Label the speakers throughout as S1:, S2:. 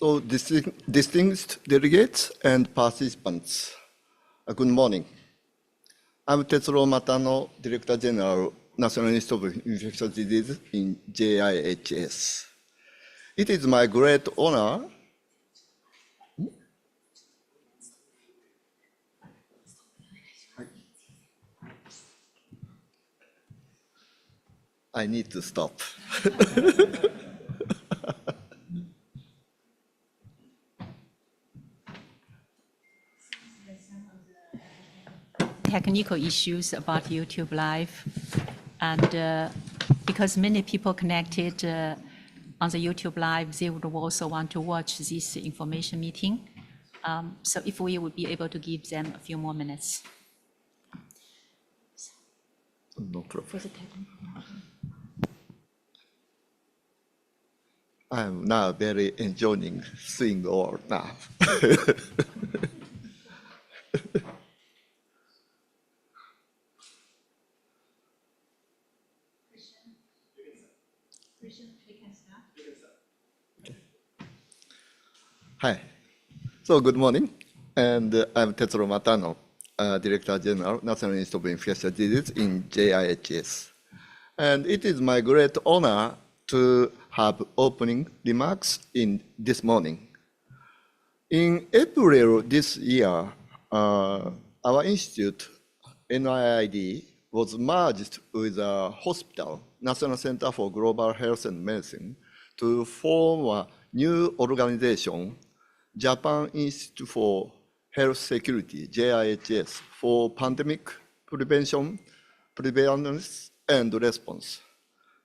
S1: So, distinguished delegates and participants, good morning. I'm Tetsuro Matano, Director General, National Institute of Infectious Diseases in JIHS. It is my great honor I need to stop.
S2: 'Technical issues about YouTube Live, and because many people connected on the YouTube Live, they would also want to watch this information meeting. So if we would be able to give them a few more minutes.
S1: No problem. I'm now very enjoying seeing all now. Hi. So good morning, and I'm Tetsuro Matano, Director General, National Institute of Infectious Diseases in JIHS. And it is my great honor to have opening remarks in this morning. In April this year, our institute, NIID, was merged with a hospital, National Center for Global Health and Medicine, to form a new organization, Japan Institute for Health Security, JIHS, for pandemic prevention, preparedness, and response.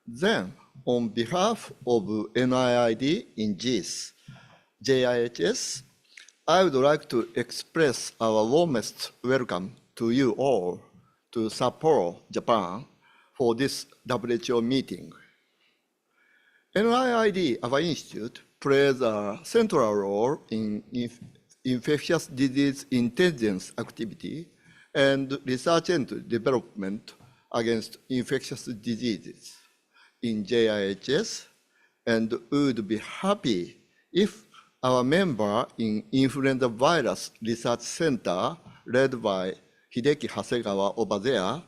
S1: Then, on behalf of NIID in JIHS, I would like to express our warmest welcome to you all to Sapporo, Japan, for this WHO meeting. NIID, our institute, plays a central role in infectious disease intelligence activity and research and development against infectious diseases in JIHS, and would be happy if our member in Influenza Virus Research Center, led by Hideki Hasegawa over there,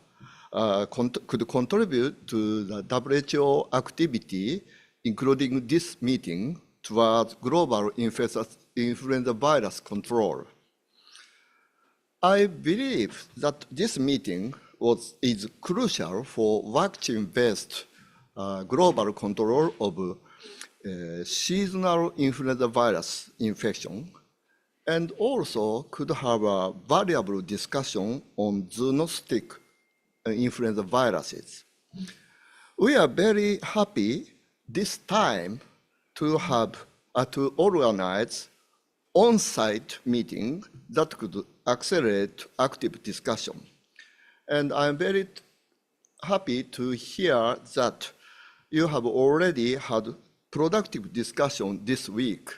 S1: could contribute to the WHO activity, including this meeting, towards global influenza virus control. I believe that this meeting is crucial for vaccine-based global control of seasonal influenza virus infection, and also could have a valuable discussion on zoonotic influenza viruses. We are very happy this time to have to organize on-site meeting that could accelerate active discussion. And I'm very happy to hear that you have already had productive discussion this week.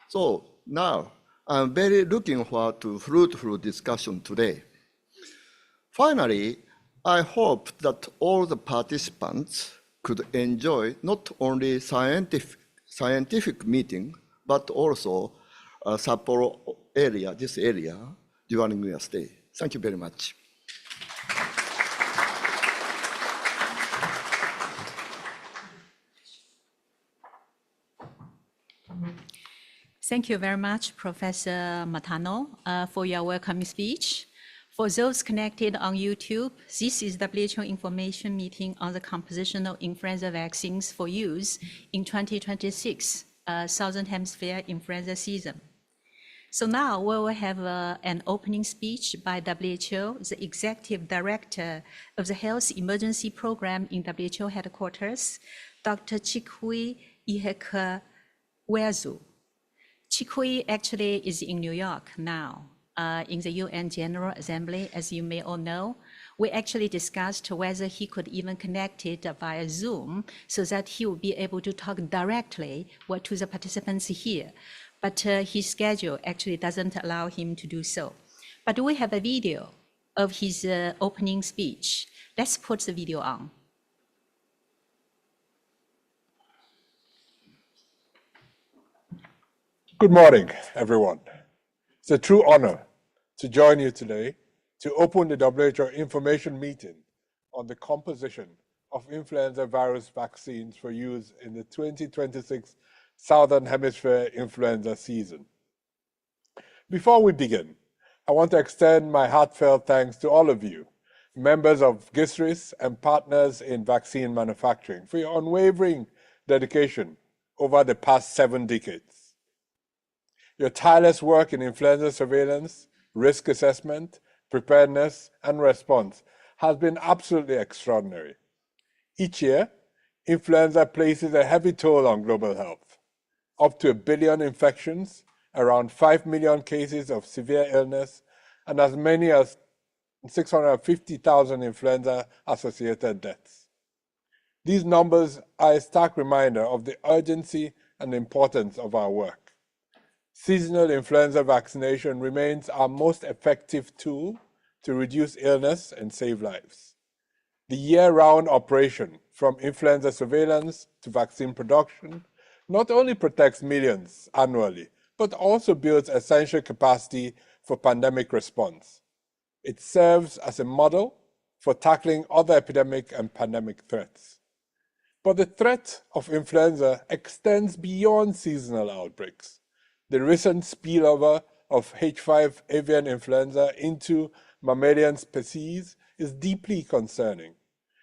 S1: So now I'm very looking forward to fruitful discussion today. Finally, I hope that all the participants could enjoy not only scientific meeting, but also Sapporo area, this area, during your stay. Thank you very much.
S2: Thank you very much, Professor Matano, for your welcoming speech. For those connected on YouTube, this is WHO information meeting on the composition of influenza vaccines for use in 2026 Southern Hemisphere influenza season. So now we will have an opening speech by WHO, the Executive Director of the Health Emergency Program in WHO headquarters, Dr. Chikui Ihekawezu. Chikui actually is in New York now. In the UN General Assembly, as you may all know, we actually discussed whether he could even connect it via Zoom so that he would be able to talk directly to the participants here. But his schedule actually doesn't allow him to do so. But we have a video of his opening speech. Let's put the video on.
S3: Good morning, everyone. It's a true honor to join you today to open the WHO information meeting on the composition of influenza virus vaccines for use in the 2026 Southern Hemisphere influenza season. Before we begin, I want to extend my heartfelt thanks to all of you, members of GISRIS and partners in vaccine manufacturing, for your unwavering dedication over the past 7 decades. Your tireless work in influenza surveillance, risk assessment, preparedness, and response has been absolutely extraordinary. Each year, influenza places a heavy toll on global health. Up to 1 billion infections, around 5 million cases of severe illness, and as many as 650,000 influenza-associated deaths. These numbers are a stark reminder of the urgency and importance of our work. Seasonal influenza vaccination remains our most effective tool to reduce illness and save lives. The year-round operation, from influenza surveillance to vaccine production, not only protects millions annually, but also builds essential capacity for pandemic response. It serves as a model for tackling other epidemic and pandemic threats. But the threat of influenza extends beyond seasonal outbreaks. The recent spillover of H5 avian influenza into mammalian species is deeply concerning.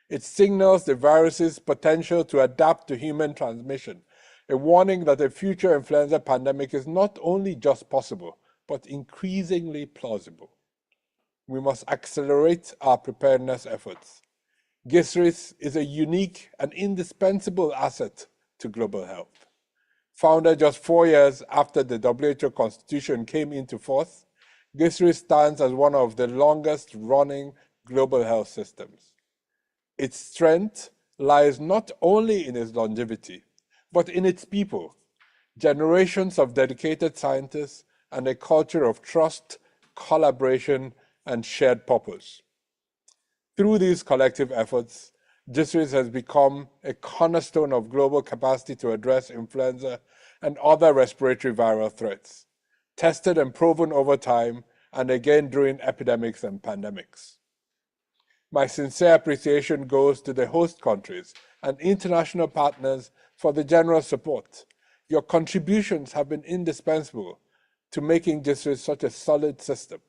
S3: It signals the virus's potential to adapt to human transmission, a warning that a future influenza pandemic is not only just possible, but increasingly plausible. We must accelerate our preparedness efforts. GISRIS is a unique and indispensable asset to global health. Founded just 4 years after the WHO Constitution came into force, GISRIS stands as one of the longest-running global health systems. Its strength lies not only in its longevity, but in its people, generations of dedicated scientists, and a culture of trust, collaboration, and shared purpose. Through these collective efforts, GISRIS has become a cornerstone of global capacity to address influenza and other respiratory viral threats, tested and proven over time, and again during epidemics and pandemics. My sincere appreciation goes to the host countries and international partners for the generous support. Your contributions have been indispensable to making GISRIS such a solid system.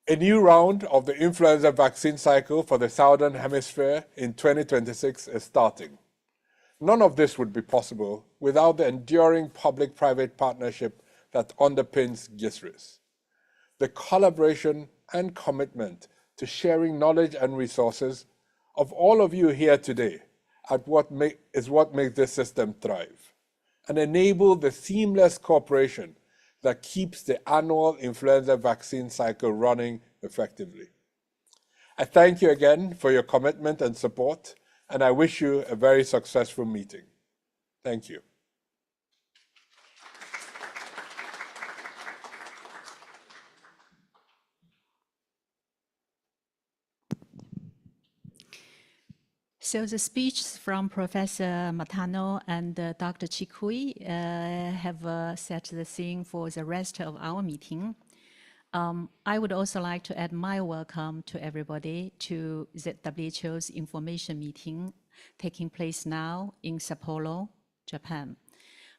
S3: A new round of the influenza vaccine cycle for the Southern Hemisphere in 2026 is starting. None of this would be possible without the enduring public-private partnership that underpins GISRIS. The collaboration and commitment to sharing knowledge and resources of all of you here today is what makes this system thrive and enable the seamless cooperation that keeps the annual influenza vaccine cycle running effectively. I thank you again for your commitment and support, and I wish you a very successful meeting. Thank you.
S2: So the speeches from Professor Matano and Dr. Chikui have set the scene for the rest of our meeting. I would also like to add my welcome to everybody to the WHO's information meeting taking place now in Sapporo, Japan.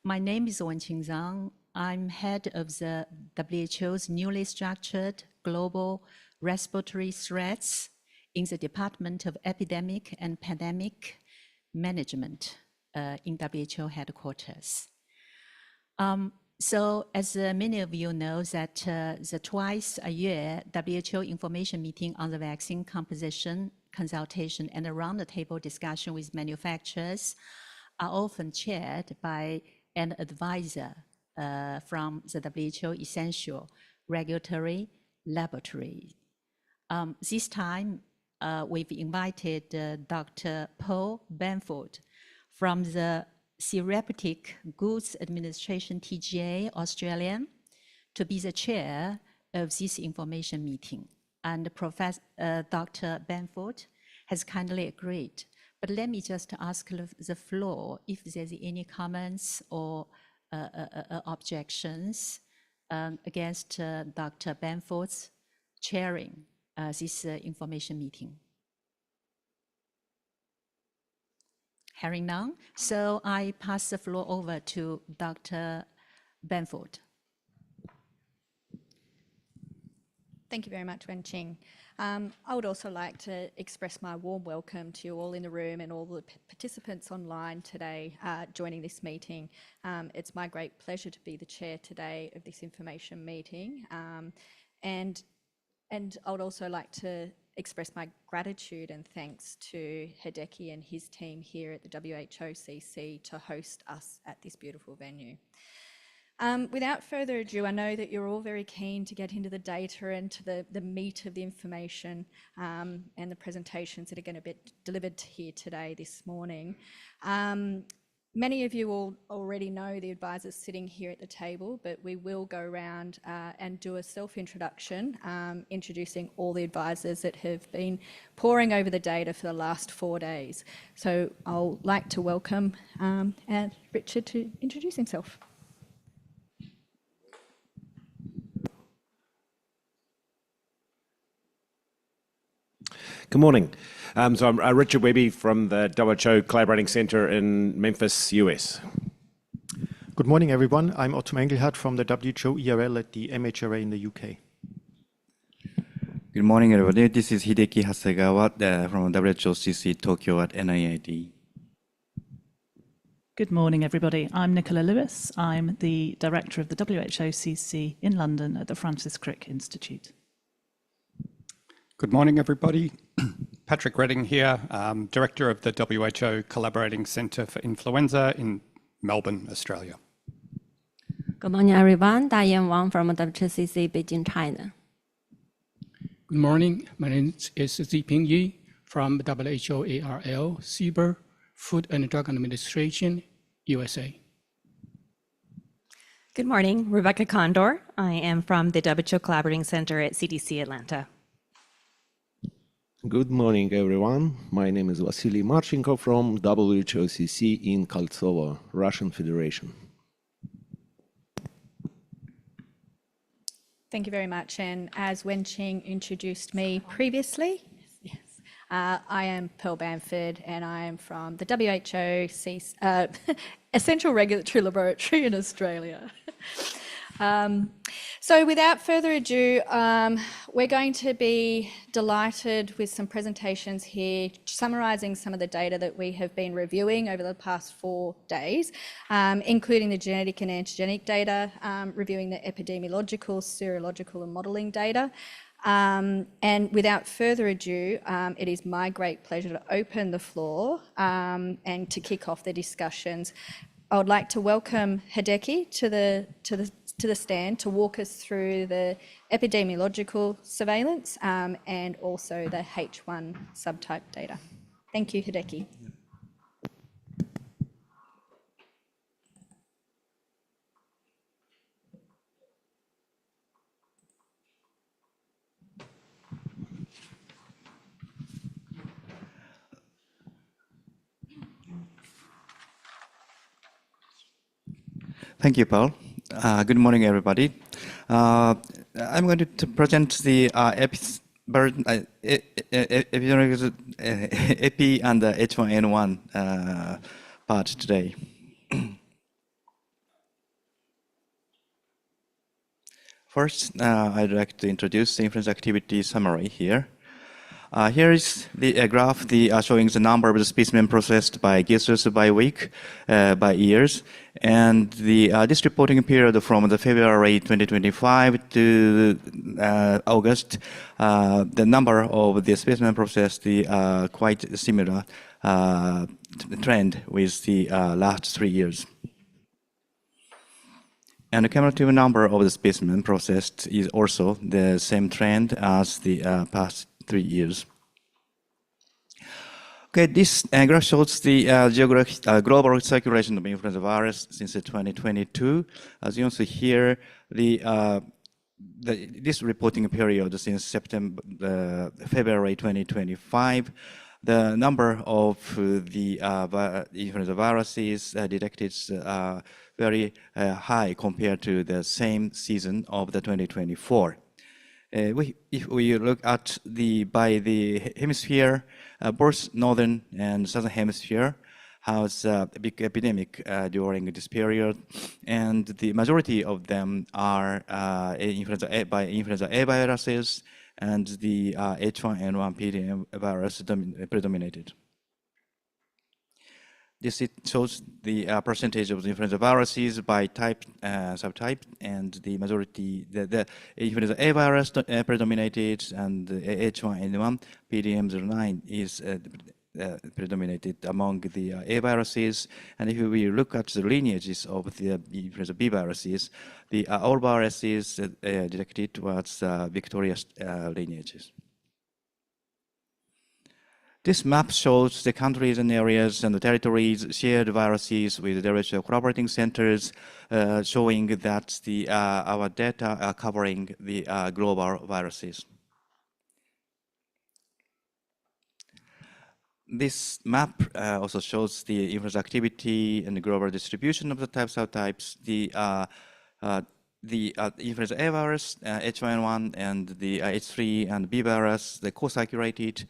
S2: My name is Wenqing Zhang. I'm head of the WHO's newly structured Global Respiratory Threats in the Department of Epidemic and Pandemic Management in WHO headquarters. So as many of you know that the twice a year WHO information meeting on the vaccine composition, consultation, and a roundtable discussion with manufacturers are often chaired by an advisor from the WHO Essential Regulatory Laboratory. This time, we've invited Dr. Paul Benford from the Therapeutic Goods Administration, TGA, Australian, to be the chair of this information meeting. And Dr. Benford has kindly agreed. But let me just ask the floor if there's any comments or objections against Dr. Benford's chairing this information meeting? Hearing none, so I pass the floor over to Dr. Benford.
S4: Thank you very much, Wenqing. I would also like to express my warm welcome to you all in the room and all the participants online today joining this meeting. It's my great pleasure to be the chair today of this information meeting. And I would also like to express my gratitude and thanks to Hideki and his team here at the WHOCC to host us at this beautiful venue. Without further ado, I know that you're all very keen to get into the data and to the meat of the information and the presentations that are going to be delivered here today, this morning. Many of you all already know the advisors sitting here at the table, but we will go around and do a self-introduction, introducing all the advisors that have been poring over the data for the last 4 days. So I'll like to welcome Richard to introduce himself.
S5: Good morning. So I'm Richard Webby from the WHO Collaborating Center in Memphis, US.
S6: Good morning, everyone. I'm Otto Engelhardt from the WHO ERL at the MHRA in the UK.
S7: Good morning, everybody. This is Hideki Hasegawa from WHOCC Tokyo at NIAID.
S8: Good morning, everybody. I'm Nicola Lewis. I'm the director of the WHOCC in London at the Francis Crick Institute.
S9: Good morning, everybody. Patrick Redding here, Director of the WHO Collaborating Centre for Influenza in Melbourne, Australia.
S10: Good morning, everyone. Diane Wang from WHOCC Beijing, China.
S11: Good morning. My name is Ziping Yi from WHO ARL, CBER, Food and Drug Administration, USA.
S12: Good morning. Rebecca Condor. I am from the WHO Collaborating Center at CDC Atlanta.
S13: Good morning, everyone. My name is Vasily Marchenko from WHOCC in Koltsovo, Russian Federation.
S4: Thank you very much. And as Wenqing introduced me previously, I am Pearl Bamford and I am from the WHO Essential Regulatory Laboratory in Australia. So without further ado, we're going to be delighted with some presentations here, summarising some of the data that we have been reviewing over the past 4 days, including the genetic and antigenic data, reviewing the epidemiological, serological and modelling data. And without further ado, it is my great pleasure to open the floor and to kick off the discussions. I would like to welcome Hideki to the stand to walk us through the epidemiological surveillance and also the H1 subtype data. Thank you, Hideki.
S7: Thank you, Paul. Good morning, everybody. I'm going to present the epi and the H1N1 part today. First, I'd like to introduce the influenza activity summary here. Here is the graph showing the number of the specimen processed by guesses by week, by years, and this reporting period from the February 2025 to August, the number of the specimen processed quite similar trend with the last 3 years. And the cumulative number of the specimen processed is also the same trend as the past 3 years. Okay, this graph shows the global circulation of influenza virus since 2022. As you can see here, this reporting period since February 2025, the number of the influenza viruses detected is very high compared to the same season of the 2024. If we look at by the hemisphere, both northern and southern hemisphere has a big epidemic during this period, and the majority of them are influenza A viruses, and the H1N1 PDM virus predominated. This shows the percentage of the influenza viruses by type, subtype, and the majority, the influenza A virus predominated, and the H1N1 PDM09 is predominated among the A viruses. And if we look at the lineages of the influenza B viruses, the all viruses detected was victorious lineages. This map shows the countries and areas and the territories shared viruses with WHO collaborating centers, showing that our data are covering the global viruses. This map also shows the influenza activity and the global distribution of the subtypes. The influenza A virus, H1N1, and the H3 and B virus, they co-circulated,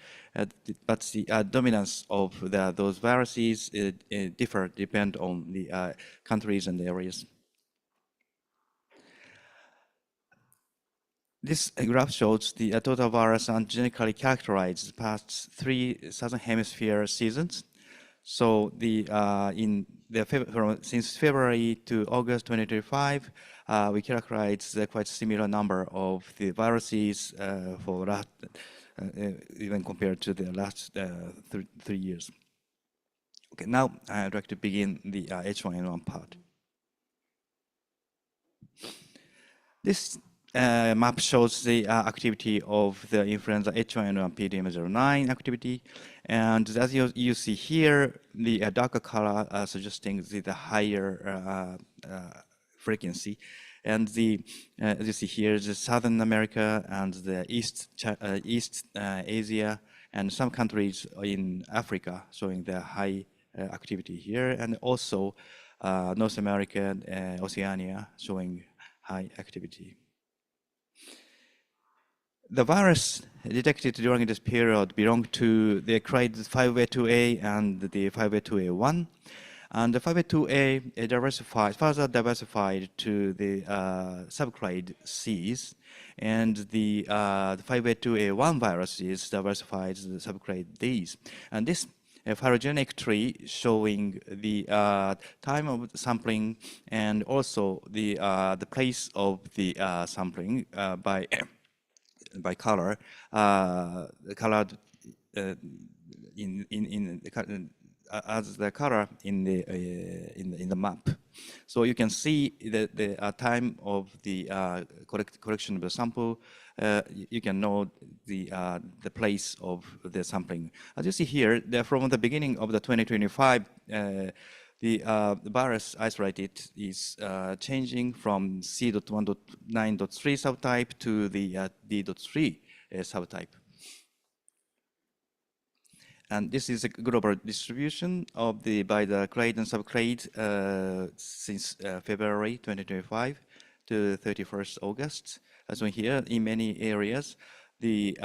S7: but the dominance of those viruses differ depend on the countries and areas. This graph shows the total virus genetically characterized past 3 Southern Hemisphere seasons. So since February to August 2025, we characterized the quite similar number of the viruses for that, even compared to the last 3 years. Okay, now I'd like to begin the H1N1 part. This map shows the activity of the influenza H1N1 PDM09 activity, and as you see here, the darker color suggesting the higher frequency, and as you see here, the Southern America and the East Asia and some countries in Africa showing the high activity here, and also North America and Oceania showing high activity. The virus detected during this period belong to the clade 5A2A and the 5A2A1. And the 5A2A further diversified to the subclade Cs, and the 5A2A1 viruses diversified to the subclade Ds. And this phylogenetic tree showing the time of sampling and also the place of the sampling by color, colored as the color in the map. So you can see the time of the collection of the sample. You can know the place of the sampling. As you see here, from the beginning of the 2025, the virus isolated is changing from C.1.9.3 subtype to the D.3 subtype. And this is a global distribution of by the clade and subclade since February 2025 to 31st August. As we here, in many areas, the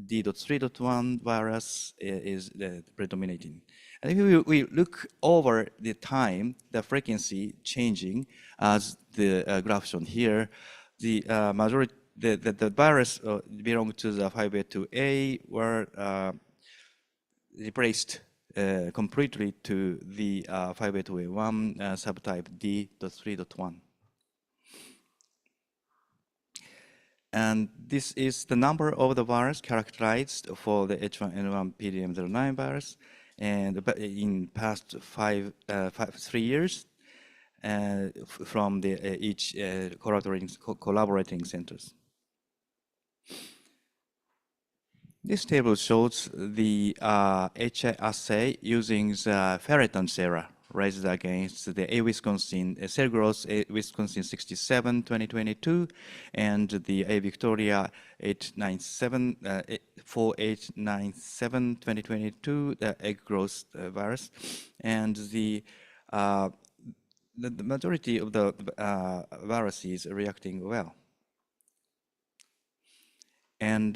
S7: D.3.1 virus is predominating. And if we look over the time, the frequency changing, as the graph shown here, the majority, the virus belong to the 5A2A were replaced completely to the 5A2A1 subtype D.3.1. And this is the number of the virus characterized for the H1N1 PDM09 virus, and in past 3 years from each collaborating centers. This table shows the HA assay using the Ferreton Sera raised against the A Wisconsin, cell growth A Wisconsin 67 2022, and the A Victoria 4897 2022, the egg growth virus, and the majority of the viruses are reacting well. And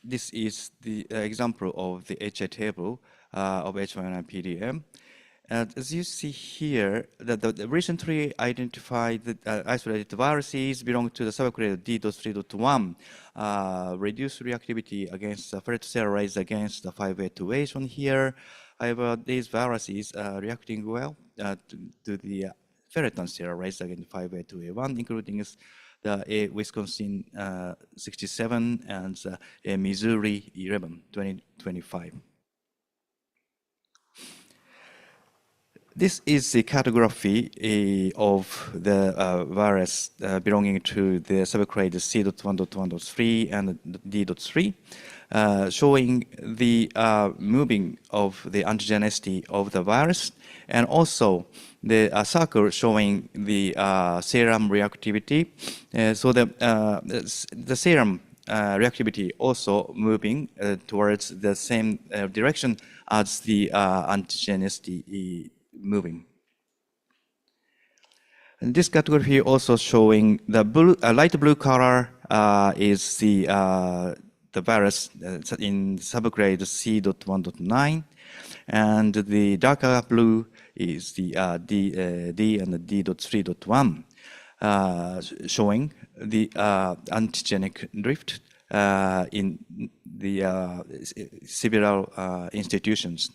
S7: this is the example of the HA table of H1N1 PDM. As you see here, the recently identified isolated viruses belong to the subclass D.3.1, reduced reactivity against the ferret cell raised against the 5A2A shown here. However, these viruses are reacting well to the ferritin cell raised against 5A2A1, including the A Wisconsin 67 and a Missouri 11, 2025. This is the cartography of the virus belonging to the subclade C.1.1.3 and D.3, showing the moving of the antigenicity of the virus, and also the circle showing the serum reactivity. So the serum reactivity also moving towards the same direction as the antigenicity moving. And this cartography also showing the blue, light blue color is the virus in subgrade C.1.9, and the darker blue is the D and the D.3.1, showing the antigenic drift in the several institutions.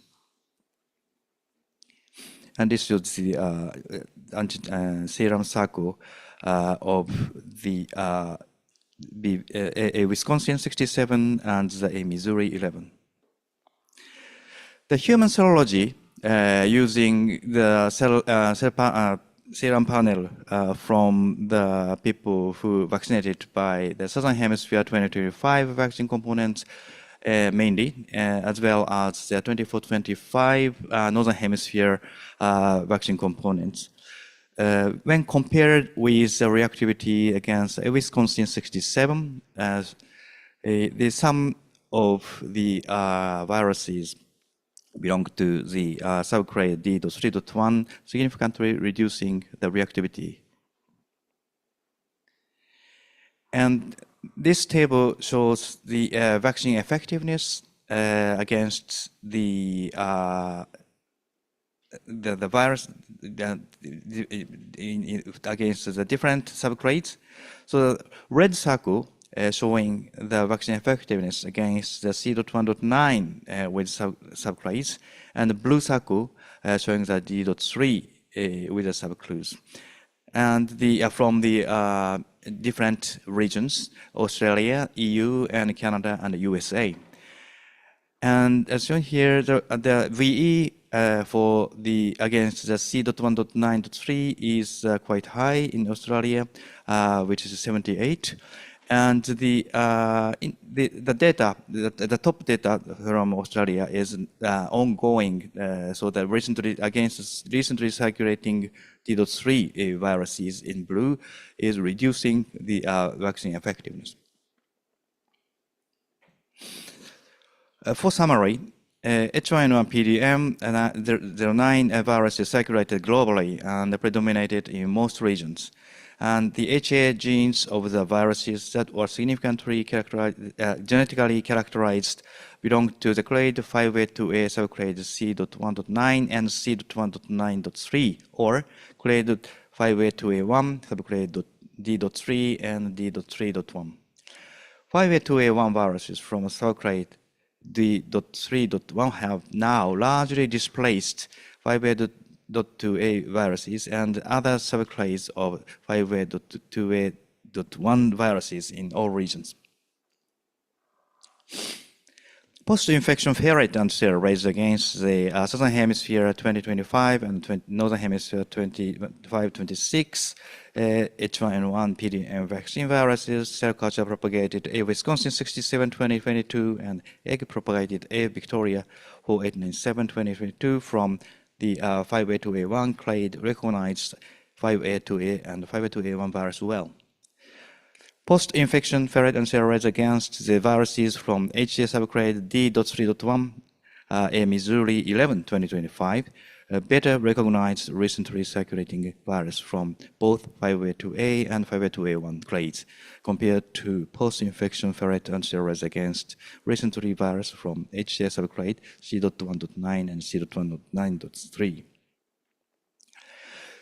S7: And this shows the serum circle of the A Wisconsin 67 and the A Missouri 11. The human serology using the serum panel from the people who vaccinated by the Southern Hemisphere 2025 vaccine components mainly, as well as the 24-25 Northern Hemisphere vaccine components. When compared with the reactivity against a Wisconsin 67, the sum of the viruses belong to the subclade D.3.1, significantly reducing the reactivity. And this table shows the vaccine effectiveness against the virus against the different subclades. So the red circle showing the vaccine effectiveness against the C.1.9 with subclades, and the blue circle showing the D.3 with the subclades. And from the different regions, Australia, EU, and Canada, and USA. And as shown here, the VE for the against the C.1.9.3 is quite high in Australia, which is 78. And the data, the top data from Australia is ongoing. So the recently circulating D.3 viruses in blue is reducing the vaccine effectiveness. For summary, H1N1 PDM 09 virus is circulated globally and predominated in most regions. And the HA genes of the viruses that were significantly genetically characterized belong to the clade 5A2A subclade C.1.9 and C.1.9.3, or clade 5A2A1 subclade D.3 and D.3.1. 5A2A1 viruses from subclade D.3.1 have now largely displaced 5A.2A viruses and other subclades of 5A.2A.1 viruses in all regions. Post-infection ferret antigen raised against the Southern Hemisphere 2025 and Northern Hemisphere 25-26 H1N1 PDM vaccine viruses, cell culture propagated A Wisconsin 67 2022 and egg propagated A Victoria 4897 2022 from the 5A2A1 clade recognized 5A2A and 5A2A1 virus well. Post-infection ferret antibodies against the viruses from HA subclade D.3.1 A Missouri 11 2025 better recognized recently circulating virus from both 5A2A and 5A2A1 clades compared to post-infection ferret antibodies against recently virus from HA subclade C.1.9 and C.1.9.3.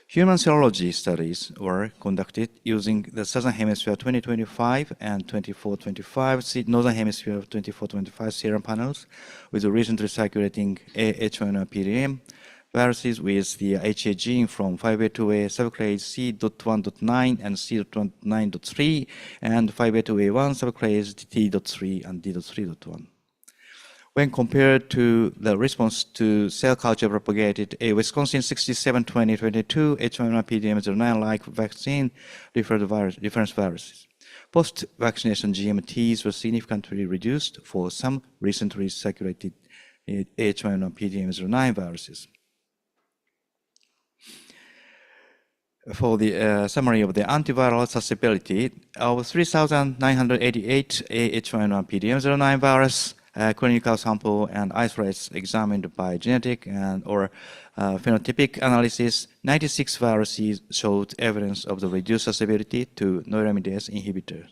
S7: Human serology studies were conducted using the Southern Hemisphere 2025 and 2425 Northern Hemisphere 2425 serum panels with the recently circulating H1N1 PDM viruses with the HA gene from 5A2A subclades C.1.9 and C.9.3 and 5A2A1 subclades T.3 and D.3.1. When compared to the response to cell culture propagated a Wisconsin 67-2022 H1N1 PDM09-like vaccine reference viruses, post-vaccination GMTs were significantly reduced for some recently circulated H1N1 PDM09 viruses. For the summary of the antiviral susceptibility of 3,988 H1N1 PDM09 virus clinical sample and isolates examined by genetic and or phenotypic analysis, 96 viruses showed evidence of the reduced susceptibility to neuraminidase inhibitors.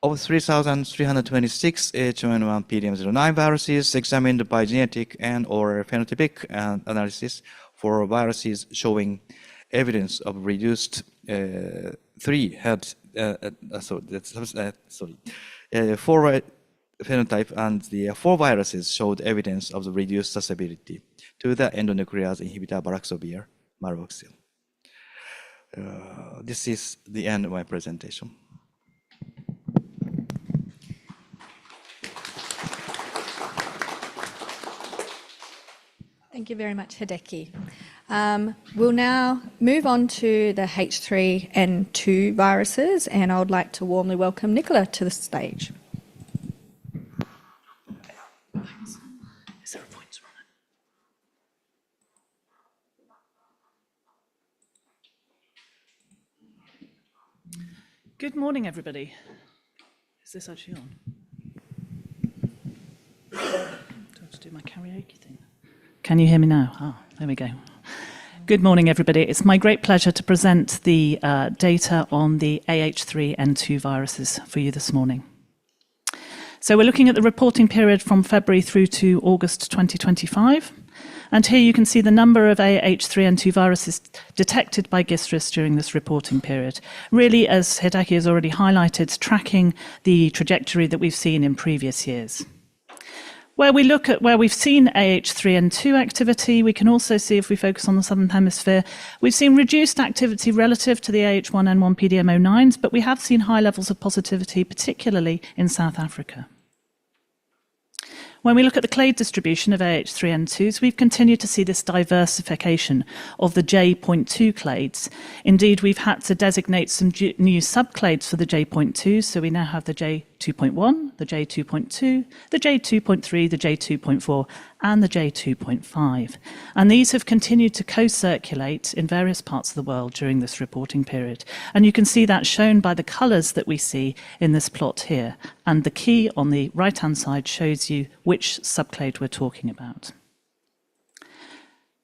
S7: Of 3,326 H1N1 PDM09 viruses examined by genetic and or phenotypic analysis for viruses showing evidence of reduced four phenotype and the 4 viruses showed evidence of the reduced susceptibility to the endonuclease inhibitor baraxovir marvoxil. This is the end of my presentation.
S4: Thank you very much, Hideki. We'll now move on to the H3N2 viruses, and I would like to warmly welcome Nicola to the stage.
S8: Is there a pointer on it? Good morning, everybody. Is this actually on? Do I have to do my karaoke thing? Can you hear me now? Ah, there we go. Good morning, everybody. It's my great pleasure to present the data on the AH3N2 viruses for you this morning. So we're looking at the reporting period from February through to August 2025. And here you can see the number of AH3N2 viruses detected by GISRIS during this reporting period. Really, as Hideki has already highlighted, tracking the trajectory that we've seen in previous years. Where we look at where we've seen AH3N2 activity, we can also see, if we focus on the Southern Hemisphere, we've seen reduced activity relative to the AH1N1 PDM09s, but we have seen high levels of positivity, particularly in South Africa. When we look at the clade distribution of AH3N2s, we've continued to see this diversification of the J.2 clades. Indeed, we've had to designate some new subclades for the J.2s, so we now have the J2.1, the J2.2, the J2.3, the J2.4, and the J2.5. And these have continued to co-circulate in various parts of the world during this reporting period. And you can see that shown by the colours that we see in this plot here. And the key on the right-hand side shows you which subclade we're talking about.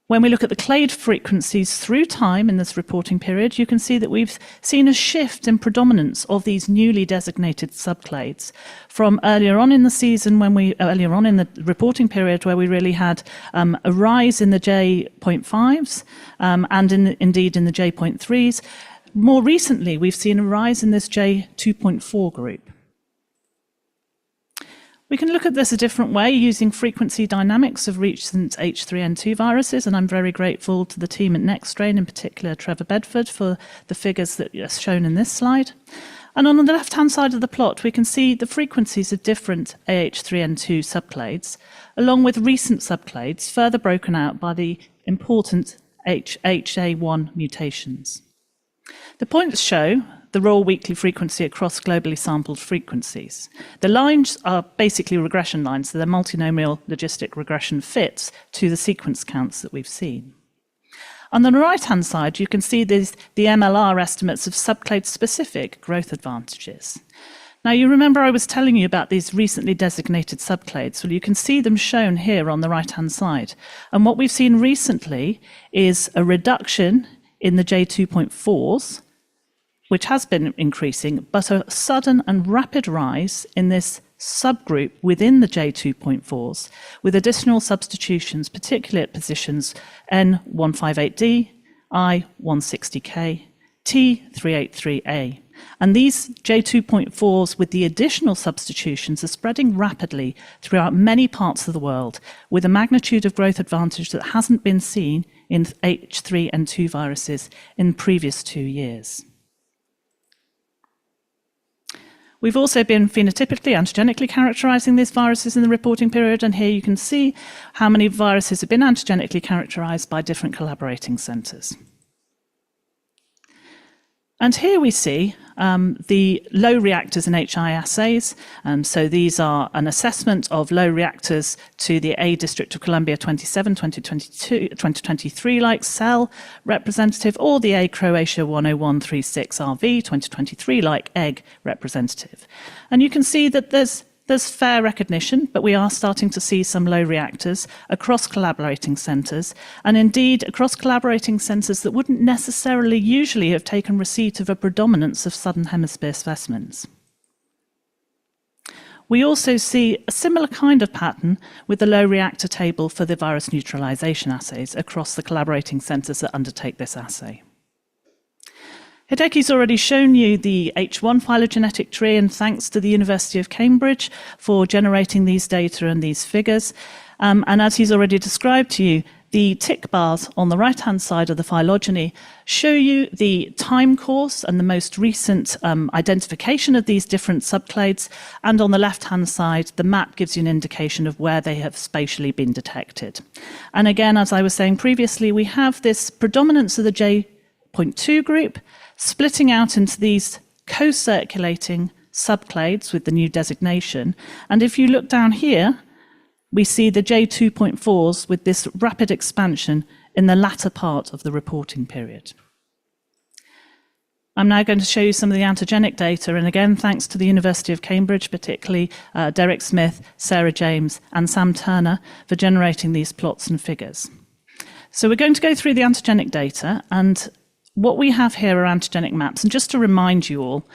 S8: When we look at the clade frequencies through time in this reporting period, you can see that we've seen a shift in predominance of these newly designated subclades from earlier on in the season, earlier on in the reporting period, where we really had a rise in the J.5s and indeed in the J.3s. More recently, we've seen a rise in this J2.4 group. We can look at this a different way using frequency dynamics of recent H3N2 viruses, and I'm very grateful to the team at NextStrain, in particular Trevor Bedford, for the figures that are shown in this slide. And on the left-hand side of the plot, we can see the frequencies of different AH3N2 subclades, along with recent subclades, further broken out by the important HA1 mutations. The points show the raw weekly frequency across globally sampled frequencies. The lines are basically regression lines, so they're multinomial logistic regression fits to the sequence counts that we've seen. On the right-hand side, you can see the MLR estimates of subclade-specific growth advantages. Now, you remember I was telling you about these recently designated subclades. Well, you can see them shown here on the right-hand side. And what we've seen recently is a reduction in the J2.4s, which has been increasing, but a sudden and rapid rise in this subgroup within the J2.4s, with additional substitutions, particularly at positions N158D, I160K, T383A. And these J2.4s with the additional substitutions are spreading rapidly throughout many parts of the world, with a magnitude of growth advantage that hasn't been seen in H3N2 viruses in the previous 2 years. We've also been phenotypically, antigenically characterizing these viruses in the reporting period, and here you can see how many viruses have been antigenically characterized by different collaborating centers. And here we see the low reactors in HI assays. So these are an assessment of low reactors to the A District of Columbia 27, 2022, 2023 like cell representative, or the A Croatia 10136RV 2023 like egg representative. And you can see that there's fair recognition, but we are starting to see some low reactors across collaborating centres, and indeed across collaborating centres that wouldn't necessarily usually have taken receipt of a predominance of Southern Hemisphere specimens. We also see a similar kind of pattern with the low reactor table for the virus neutralisation assays across the collaborating centres that undertake this assay. Hideki's already shown you the H1 phylogenetic tree, and thanks to the University of Cambridge for generating these data and these figures. And as he's already described to you, the tick bars on the right-hand side of the phylogeny show you the time course and the most recent identification of these different subclades. And on the left-hand side, the map gives you an indication of where they have spatially been detected. And again, as I was saying previously, we have this predominance of the J.2 group, splitting out into these co-circulating subclades with the new designation. And if you look down here, we see the J2.4s with this rapid expansion in the latter part of the reporting period. I'm now going to show you some of the antigenic data, and again, thanks to the University of Cambridge, particularly Derek Smith, Sarah James, and Sam Turner for generating these plots and figures. So we're going to go through the antigenic data, and what we have here are antigenic maps. And just to remind you all,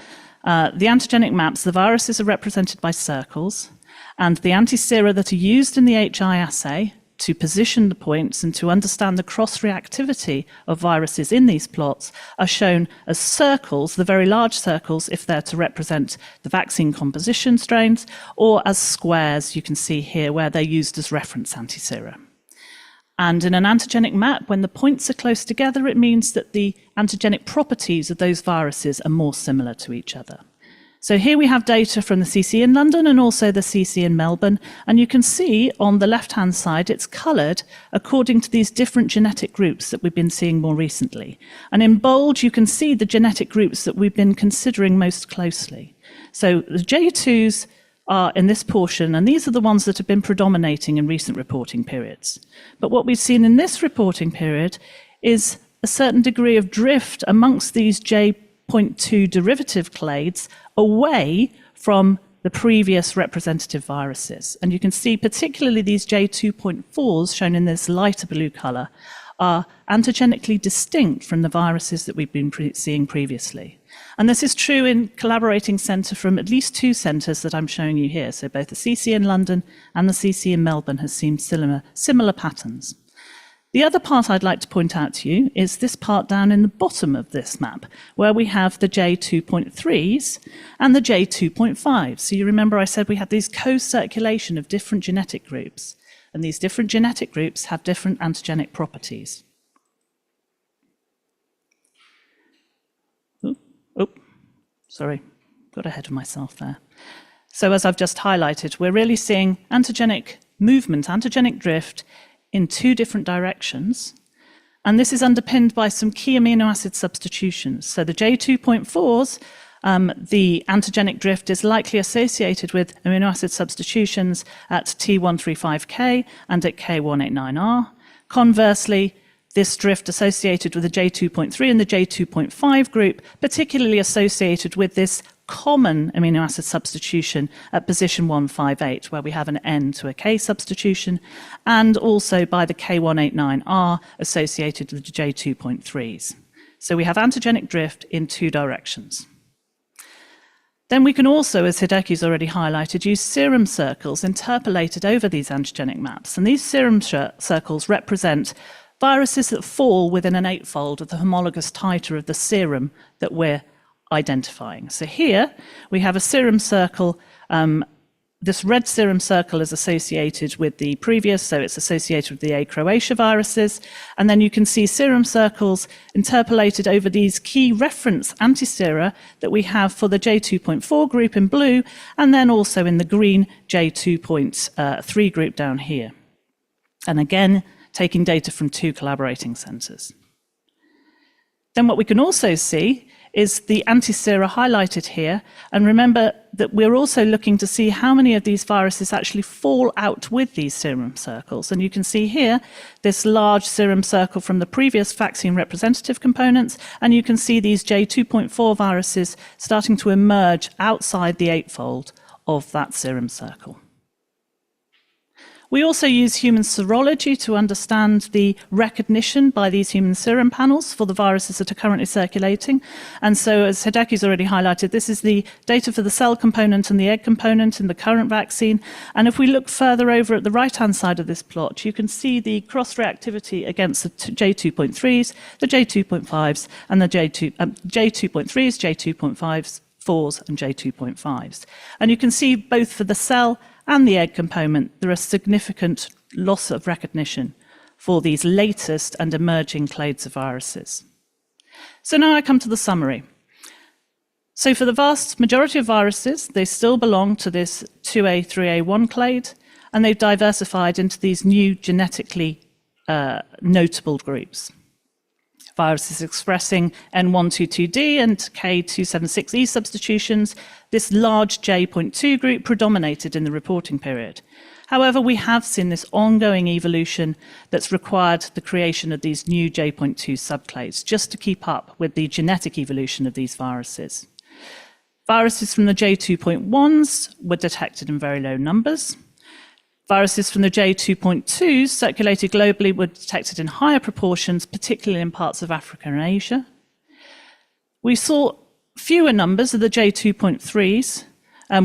S8: the antigenic maps, the viruses are represented by circles, and the antisera that are used in the HI assay to position the points and to understand the cross-reactivity of viruses in these plots are shown as circles, the very large circles, if they're to represent the vaccine composition strains, or as squares, you can see here, where they're used as reference antisera. And in an antigenic map, when the points are close together, it means that the antigenic properties of those viruses are more similar to each other. So here we have data from the CC in London and also the CC in Melbourne. And you can see on the left-hand side, it's coloured according to these different genetic groups that we've been seeing more recently. And in bold, you can see the genetic groups that we've been considering most closely. So the J2s are in this portion, and these are the ones that have been predominating in recent reporting periods. But what we've seen in this reporting period is a certain degree of drift amongst these J.2 derivative clades away from the previous representative viruses. And you can see particularly these J2.4s, shown in this lighter blue colour, are antigenically distinct from the viruses that we've been seeing previously. And this is true in collaborating centre from at least 2 centres that I'm showing you here. So both the CC in London and the CC in Melbourne has seen similar patterns. The other part I'd like to point out to you is this part down in the bottom of this map, where we have the J2.3s and the J2.5s. So you remember I said we had these co-circulation of different genetic groups, and these different genetic groups have different antigenic properties. Sorry, got ahead of myself there. So as I've just highlighted, we're really seeing antigenic movement, antigenic drift in 2 different directions. And this is underpinned by some key amino acid substitutions. So the J2.4s, the antigenic drift is likely associated with amino acid substitutions at T135K and at K189R. Conversely, this drift associated with the J2.3 and the J2.5 group, particularly associated with this common amino acid substitution at position 158, where we have an N to a K substitution, and also by the K189R associated with the J2.3s. So we have antigenic drift in two directions. Then we can also, as Hideki's already highlighted, use serum circles interpolated over these antigenic maps. And these serum circles represent viruses that fall within an eightfold of the homologous titer of the serum that we're identifying. So here we have a serum circle. This red serum circle is associated with the previous, so it's associated with the A. Croatia viruses. And then you can see serum circles interpolated over these key reference antisera that we have for the J2.4 group in blue, and then also in the green J2.3 group down here. And again, taking data from two collaborating centers. Then what we can also see is the antisera highlighted here. And remember that we're also looking to see how many of these viruses actually fall out with these serum circles. And you can see here this large serum circle from the previous vaccine representative components, and you can see these J2.4 viruses starting to emerge outside the eightfold of that serum circle. We also use human serology to understand the recognition by these human serum panels for the viruses that are currently circulating. And so, as Hideki's already highlighted, this is the data for the cell component and the egg component in the current vaccine. And if we look further over at the right-hand side of this plot, you can see the cross-reactivity against the J2.3s, the J2.5s, and the J2.3s, J2.5s, 4s, and J2.5s. And you can see both for the cell and the egg component, there are significant loss of recognition for these latest and emerging clades of viruses. So now I come to the summary. So for the vast majority of viruses, they still belong to this 2A, 3A1 clade, and they've diversified into these new genetically notable groups. Viruses expressing N122D and K276E substitutions, this large J.2 group predominated in the reporting period. However, we have seen this ongoing evolution that's required the creation of these new J.2 subclades just to keep up with the genetic evolution of these viruses. Viruses from the J2.1s were detected in very low numbers. Viruses from the J2.2s circulated globally were detected in higher proportions, particularly in parts of Africa and Asia. We saw fewer numbers of the J2.3s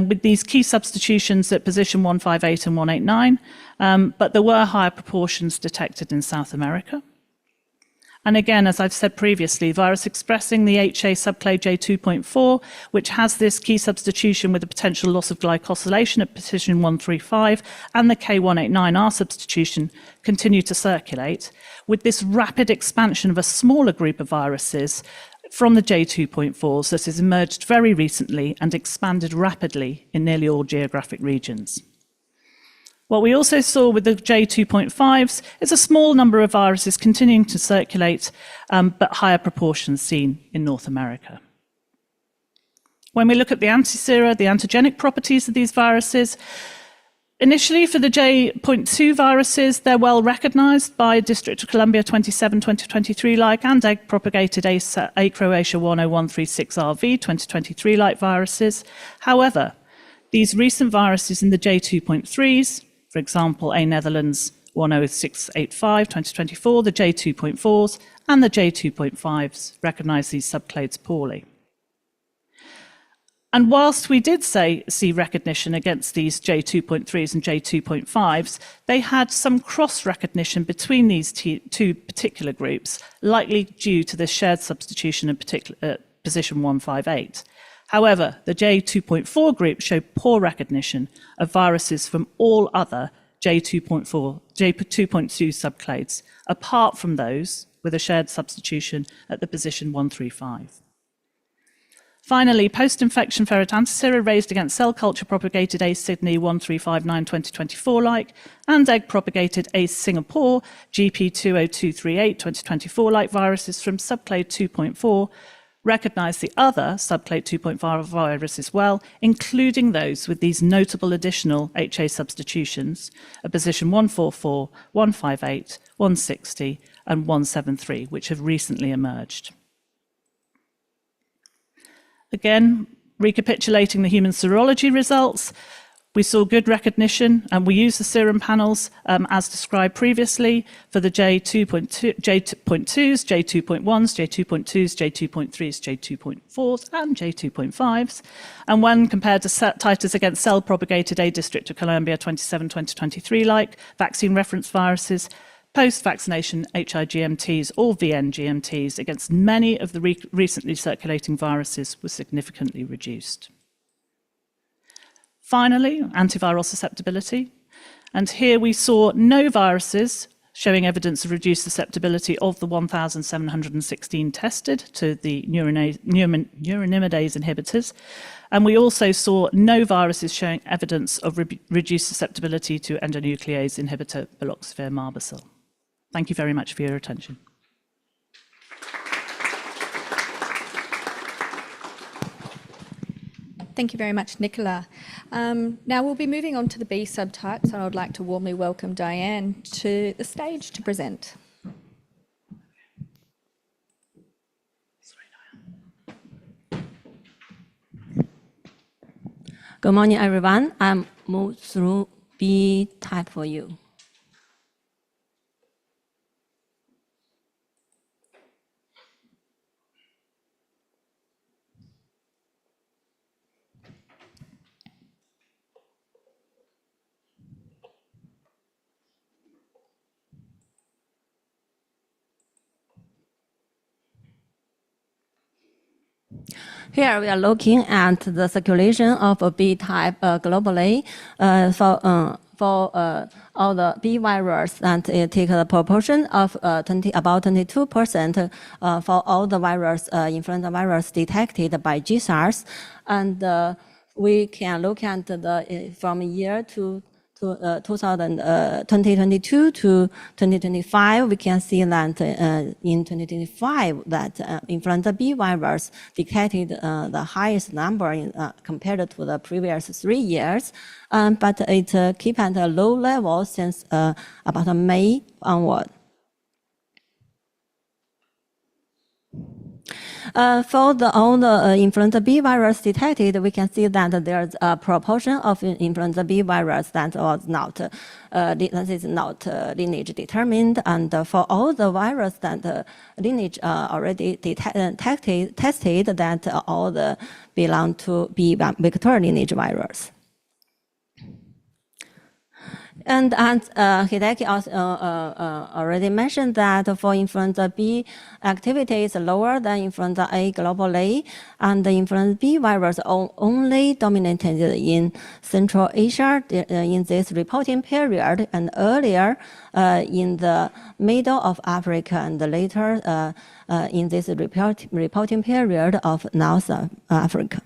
S8: with these key substitutions at position 158 and 189, but there were higher proportions detected in South America. And again, as I've said previously, virus expressing the HA subclade J2.4, which has this key substitution with a potential loss of glycosylation at position 135, and the K189R substitution continue to circulate, with this rapid expansion of a smaller group of viruses from the J2.4s that has emerged very recently and expanded rapidly in nearly all geographic regions. What we also saw with the J2.5s is a small number of viruses continuing to circulate, but higher proportions seen in North America. When we look at the antisera, the antigenic properties of these viruses, initially for the J.2 viruses, they're well recognized by District of Columbia 27-2023-like and egg-propagated A. Croatia 10136RV 2023-like viruses. However, these recent viruses in the J2.3s, for example, A. Netherlands 10685 2024, the J2.4s, and the J2.5s recognize these subclades poorly. And whilst we did see recognition against these J2.3s and J2.5s, they had some cross-recognition between these two particular groups, likely due to the shared substitution in position 158. However, the J2.4 group showed poor recognition of viruses from all other J2.2 subclades, apart from those with a shared substitution at the position 135. Finally, post-infection ferret antisera raised against cell-culture-propagated ACE Sydney 1359-2024-like and egg-propagated ACE Singapore GP20238-2024-like viruses from subclade 2.4 recognise the other subclade 2.5 virus as well, including those with these notable additional HA substitutions at position 144, 158, 160, and 173, which have recently emerged. Again, recapitulating the human serology results, we saw good recognition, and we used the serum panels as described previously for the J2.2s, J2.1s, J2.2s, J2.3s, J2.4s, and J2.5s. And when compared to titers against cell-propagated A District of Columbia 27-2023-like vaccine reference viruses, post-vaccination HIGMTs or VNGMTs against many of the recently circulating viruses were significantly reduced. Finally, antiviral susceptibility. And here we saw no viruses showing evidence of reduced susceptibility of the 1,716 tested to the neuraminidase inhibitors. And we also saw no viruses showing evidence of reduced susceptibility to endonuclease inhibitor baloxavir marbacil. Thank you very much for your attention.
S4: Thank you very much, Nicola. Now we'll be moving on to the B subtypes, and I would like to warmly welcome Diane to the stage to present.
S10: Good morning, everyone. I'm move through B type for you. Here we are looking at the circulation of a B type globally for all the B virus, and it takes a proportion of about 22% for all the virus, influenza virus detected by GSARS. And we can look at the from year to 2022 to 2025, we can see that in 2025 that influenza B virus detected the highest number compared to the previous 3 years, but it keep at a low level since about May onward. For all the influenza B virus detected, we can see that there's a proportion of influenza B virus that was not lineage determined, and for all the virus that lineage already tested, that all the belong to B vector lineage virus. And Hideki also already mentioned that for influenza B, activity is lower than influenza A globally, and the influenza B virus only dominated in Central Asia in this reporting period, and earlier in the middle of Africa, and later in this reporting period of North Africa.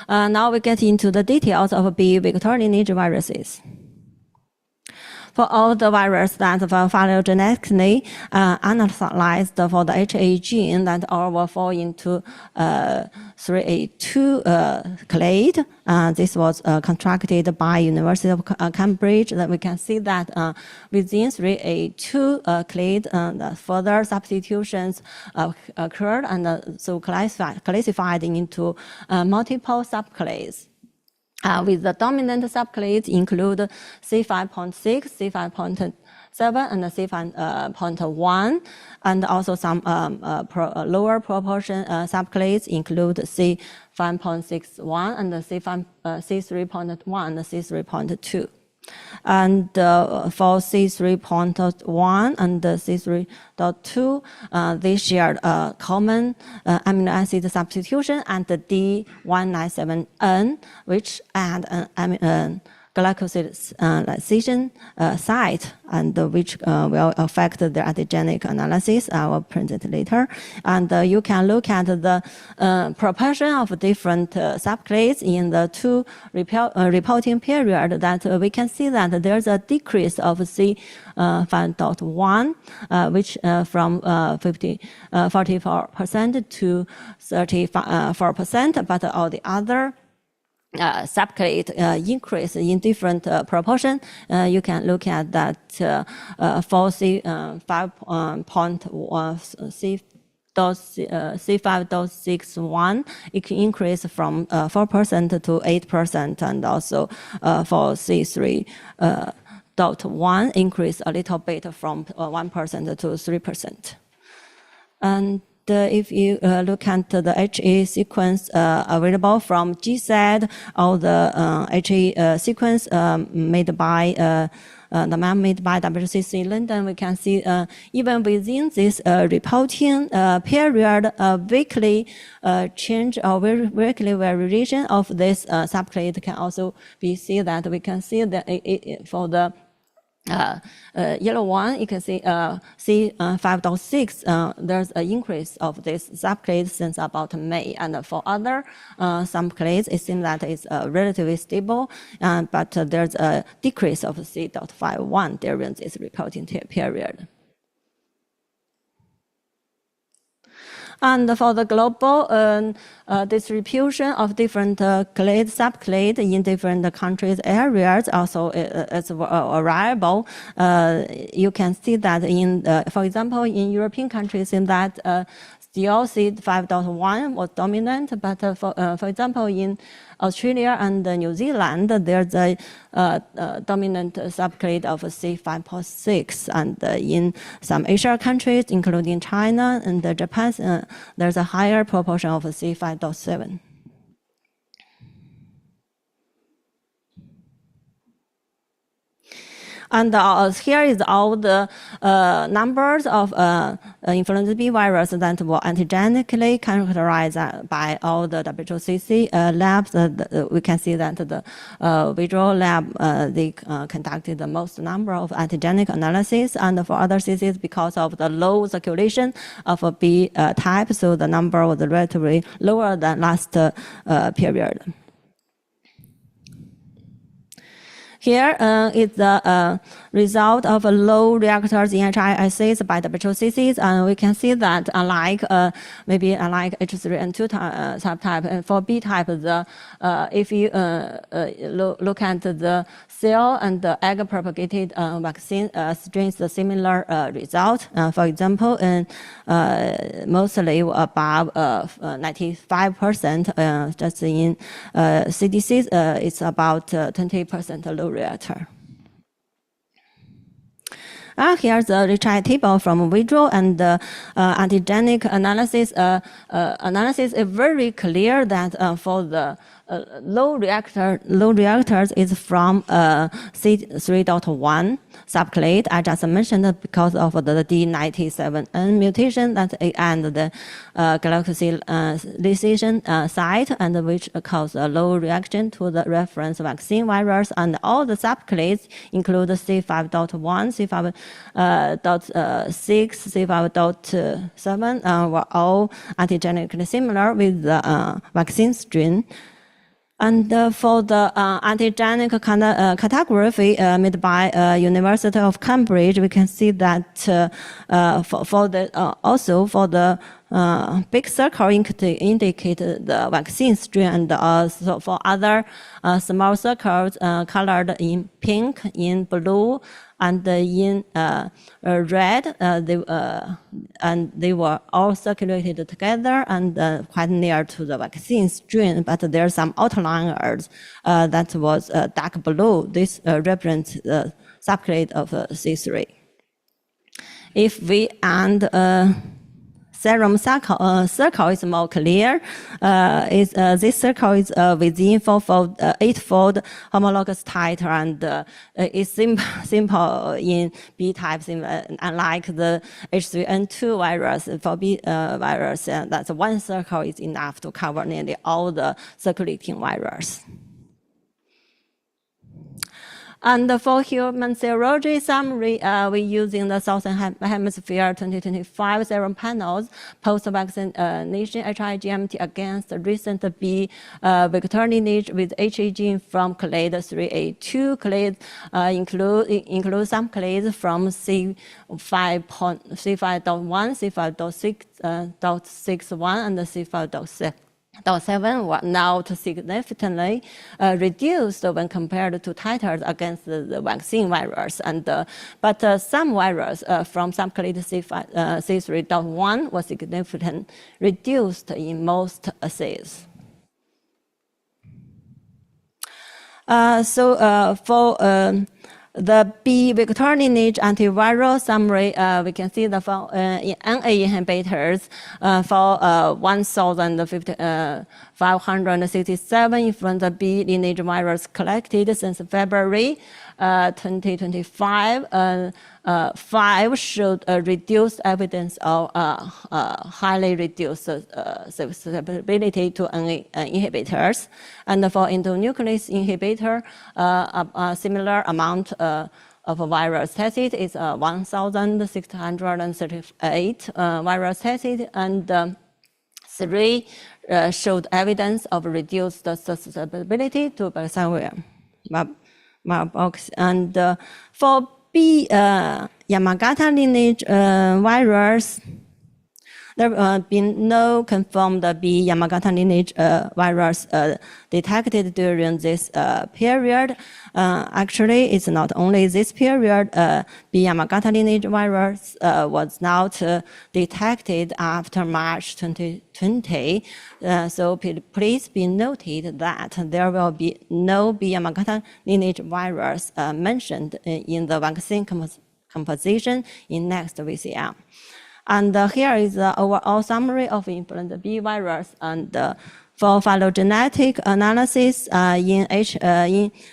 S10: Now we get into the details of B vector lineage viruses. For all the viruses that were phylogenetically analyzed for the HA gene, that all will fall into 3A2 clade. This was constructed by University of Cambridge. That we can see that within 3A2 clade, further substitutions occurred, and so classified into multiple subclades. With the dominant subclades include C5.6, C5.7, and C5.1, and also some lower proportion subclades include C5.61 and C3.1 and C3.2. And for C3.1 and C3.2, they shared a common amino acid substitution and the D197N, which add an glycosylation site, and which will affect the antigenic analysis. I will present later. And you can look at the proportion of different subclades in the two reporting period, that we can see that there's a decrease of C5.1, which from 44% to 34%, but all the other subclade increase in different proportion. You can look at that for C5.61, it can increase from 4% to 8%, and also for C3.1 increase a little bit from 1% to 3%. And if you look at the HE sequence available from GSAID, or the HE sequence made by the map made by WCC London, we can see even within this reporting period, weekly change or weekly variation of this subclade can also be seen. That we can see that for the yellow one, you can see C5.6, there's an increase of this subclade since about May. And for other subclades, it seems that it's relatively stable, but there's a decrease of C.51 during this reporting period. And for the global distribution of different subclade in different countries, areas, also it's variable. You can see that in, for example, in European countries, in that still C5.1 was dominant, but for example, in Australia and New Zealand, there's a dominant subclade of C5.6, and in some Asian countries, including China and Japan, there's a higher proportion of C5.7. And here is all the numbers of influenza B virus that were antigenically characterized by all the WCC labs. We can see that the visual lab, they conducted the most number of antigenic analysis, and for other species, because of the low circulation of a B type, so the number was relatively lower than last period. Here is the result of low reactors in HI assays by WCCs, and we can see that unlike maybe unlike H3N2 subtype, for B type, if you look at the cell and the egg propagated vaccine strains, the similar result. For example, mostly above 95%. Just in CDCs, it's about 20% low reactor. Here's the retry table from visual and antigenic analysis. Analysis is very clear that for the low reactors is from C3.1 subclade. I just mentioned because of the D97N mutation that and the glycosylation site, and which cause a low reaction to the reference vaccine virus. And all the subclades include C5.1, C5.6, C5.7 were all antigenically similar with the vaccine strain. And for the antigenic cartography made by University of Cambridge, we can see that for the also for the big circle indicate the vaccine strain, and also for other small circles colored in pink, in blue, and in red, and they were all circulated together and quite near to the vaccine strain, but there are some outliers that was dark blue. This represents the subclade of C3. If we add serum circle is more clear. This circle is within eightfold homologous titer, and it's simple in B types, unlike the H3N2 virus. For B virus, that's one circle is enough to cover nearly all the circulating virus. And for human serology summary, we're using the Southern Hemisphere 2025 serum panels, post-vaccination HIGMT against the recent B vector lineage with HA gene from clade 3A2. Clade include some clades from C5.1, C5.6.61, and C5.7 were not significantly reduced when compared to titers against the vaccine virus. But some virus from subclade C3.1 was significantly reduced in most assays. For the B vector lineage antiviral summary, we can see the NA inhibitors for 1,567 influenza B lineage virus collected since February 2025. 5 showed reduced evidence of highly reduced susceptibility to NA inhibitors. And for endonuclease inhibitor, a similar amount of virus tested is 1,638 virus tested, and 3 showed evidence of reduced susceptibility to bacteria. And for B Yamagata lineage virus, there have been no confirmed B Yamagata lineage virus detected during this period. Actually, it's not only this period. B Yamagata lineage virus was not detected after March 2020. So please be noted that there will be no B Yamagata lineage virus mentioned in the vaccine composition in next VCM. And here is the overall summary of influenza B virus. And for phylogenetic analysis in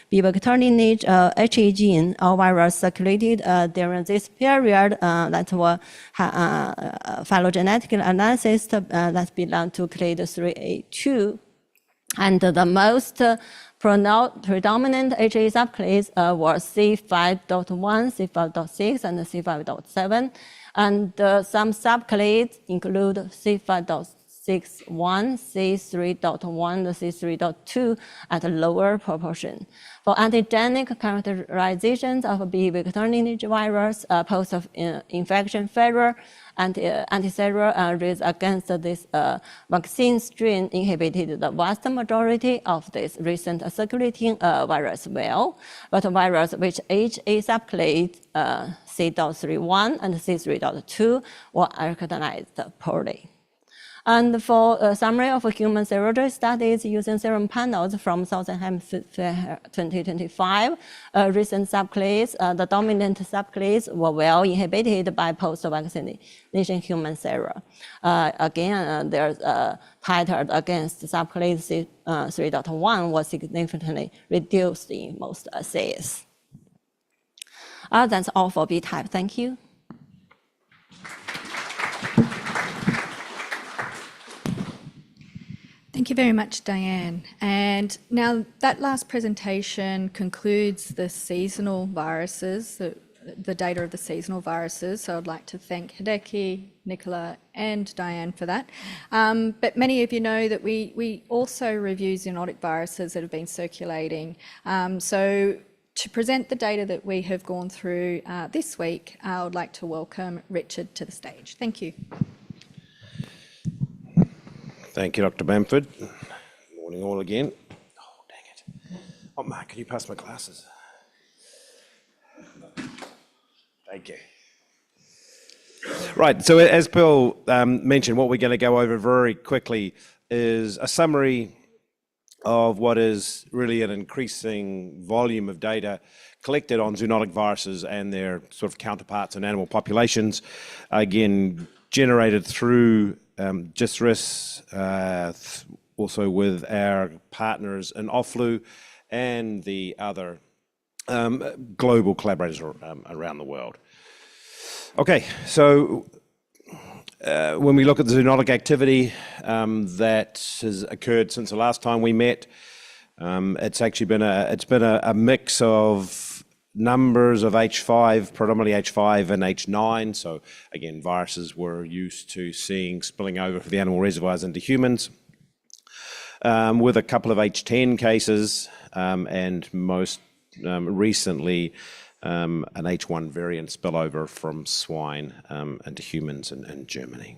S10: B vector lineage HA gene, all virus circulated during this period that were phylogenetic analysis that belong to clade 3A2. And the most predominant HA subclades were C5.1, C5.6, and C5.7. And some subclades include C5.61, C3.1, C3.2 at a lower proportion. For antigenic characterizations of B vector lineage virus, post-infection failure and anticellular raise against this vaccine strain inhibited the vast majority of this recent circulating virus well, but virus which HA subclade C.31 and C3.2 were recognized poorly. And for a summary of human serology studies using serum panels from Southern Hemisphere 2025, recent subclades, the dominant subclades were well inhibited by post-vaccination human sera. Again, there's titer against subclade C3.1 was significantly reduced in most assays. That's all for B type. Thank you.
S4: Thank you very much, Diane. And now that last presentation concludes the seasonal viruses, the data of the seasonal viruses. So I'd like to thank Hideki, Nicola, and Diane for that. But many of you know that we also review zoonotic viruses that have been circulating. So to present the data that we have gone through this week, I would like to welcome Richard to the stage. Thank you.
S5: Thank you, Dr. Bamford. Good morning all again. Oh, dang it. Oh, Mark, can you pass my glasses? Thank you. Right, so as Pearl mentioned, what we're going to go over very quickly is a summary of what is really an increasing volume of data collected on zoonotic viruses and their sort of counterparts in animal populations, again, generated through GISRIS, also with our partners in OFLU and the other global collaborators around the world. Okay, so when we look at the zoonotic activity that has occurred since the last time we met, it's actually been a mix of numbers of H5, predominantly H5 and H9. So again, viruses we're used to seeing spilling over from the animal reservoirs into humans, with a couple of H10 cases, and most recently an H1 variant spillover from swine into humans in Germany.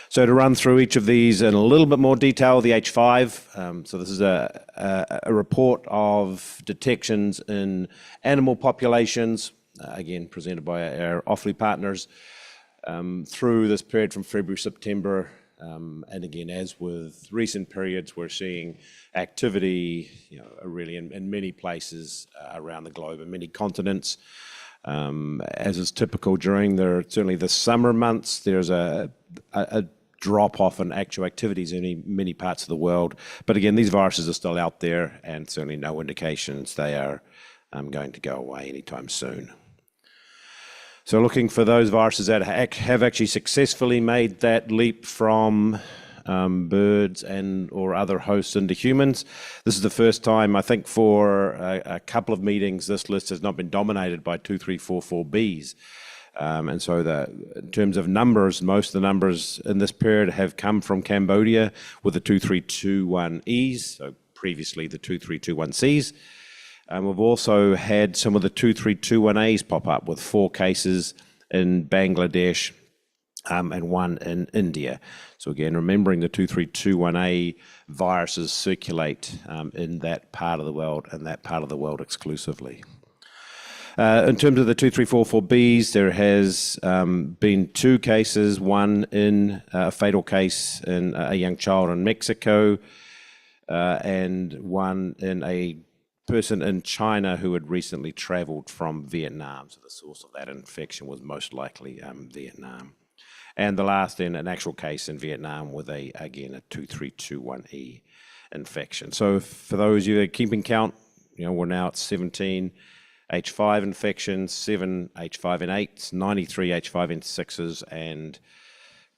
S5: So to run through each of these in a little bit more detail, the H5, so this is a report of detections in animal populations, again presented by our Offaly partners, through this period from February, September, and again, as with recent periods, we're seeing activity, really in many places around the globe, in many continents. As is typical during certainly the summer months, there's a drop-off in actual activities in many parts of the world. But again, these viruses are still out there, and certainly no indications they are going to go away anytime soon. So looking for those viruses that have actually successfully made that leap from birds or other hosts into humans. This is the first time, I think, for a couple of meetings, this list has not been dominated by 2344Bs. And so in terms of numbers, most of the numbers in this period have come from Cambodia with the 2321Es, so previously the 2321Cs. We've also had some of the 2321As pop up with 4 cases in Bangladesh and 1 in India. So again, remembering the 2321A viruses circulate in that part of the world and that part of the world exclusively. In terms of the 2344Bs, there has been 2 cases, one in a fatal case in a young child in Mexico, and one in a person in China who had recently traveled from Vietnam. So the source of that infection was most likely Vietnam. And the last in an actual case in Vietnam with again a 2321E infection. So for those of you that are keeping count, we're now at 17 H5 infections, 7 H5N8s, 93 H5N6s, and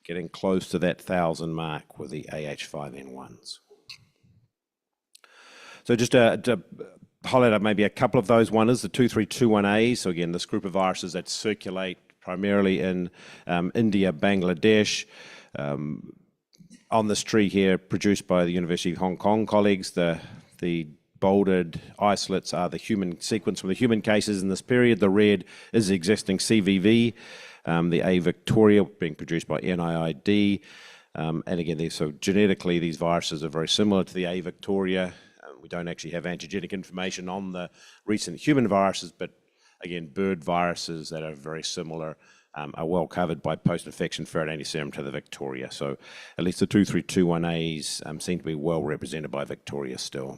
S5: getting close to that 1,000 mark with the AH5N1s. So just to highlight maybe a couple of those, one is the 2321A. So again, this group of viruses that circulate primarily in India, Bangladesh. On this tree here, produced by the University of Hong Kong colleagues, the bolded isolates are the human sequence from the human cases in this period. The red is the existing CVV, the A Victoria being produced by NIID. And again, so genetically, these viruses are very similar to the A Victoria. We don't actually have antigenic information on the recent human viruses, but again, bird viruses that are very similar are well covered by post-infection ferret antiserum to the Victoria. So at least the 2321As seem to be well represented by Victoria still.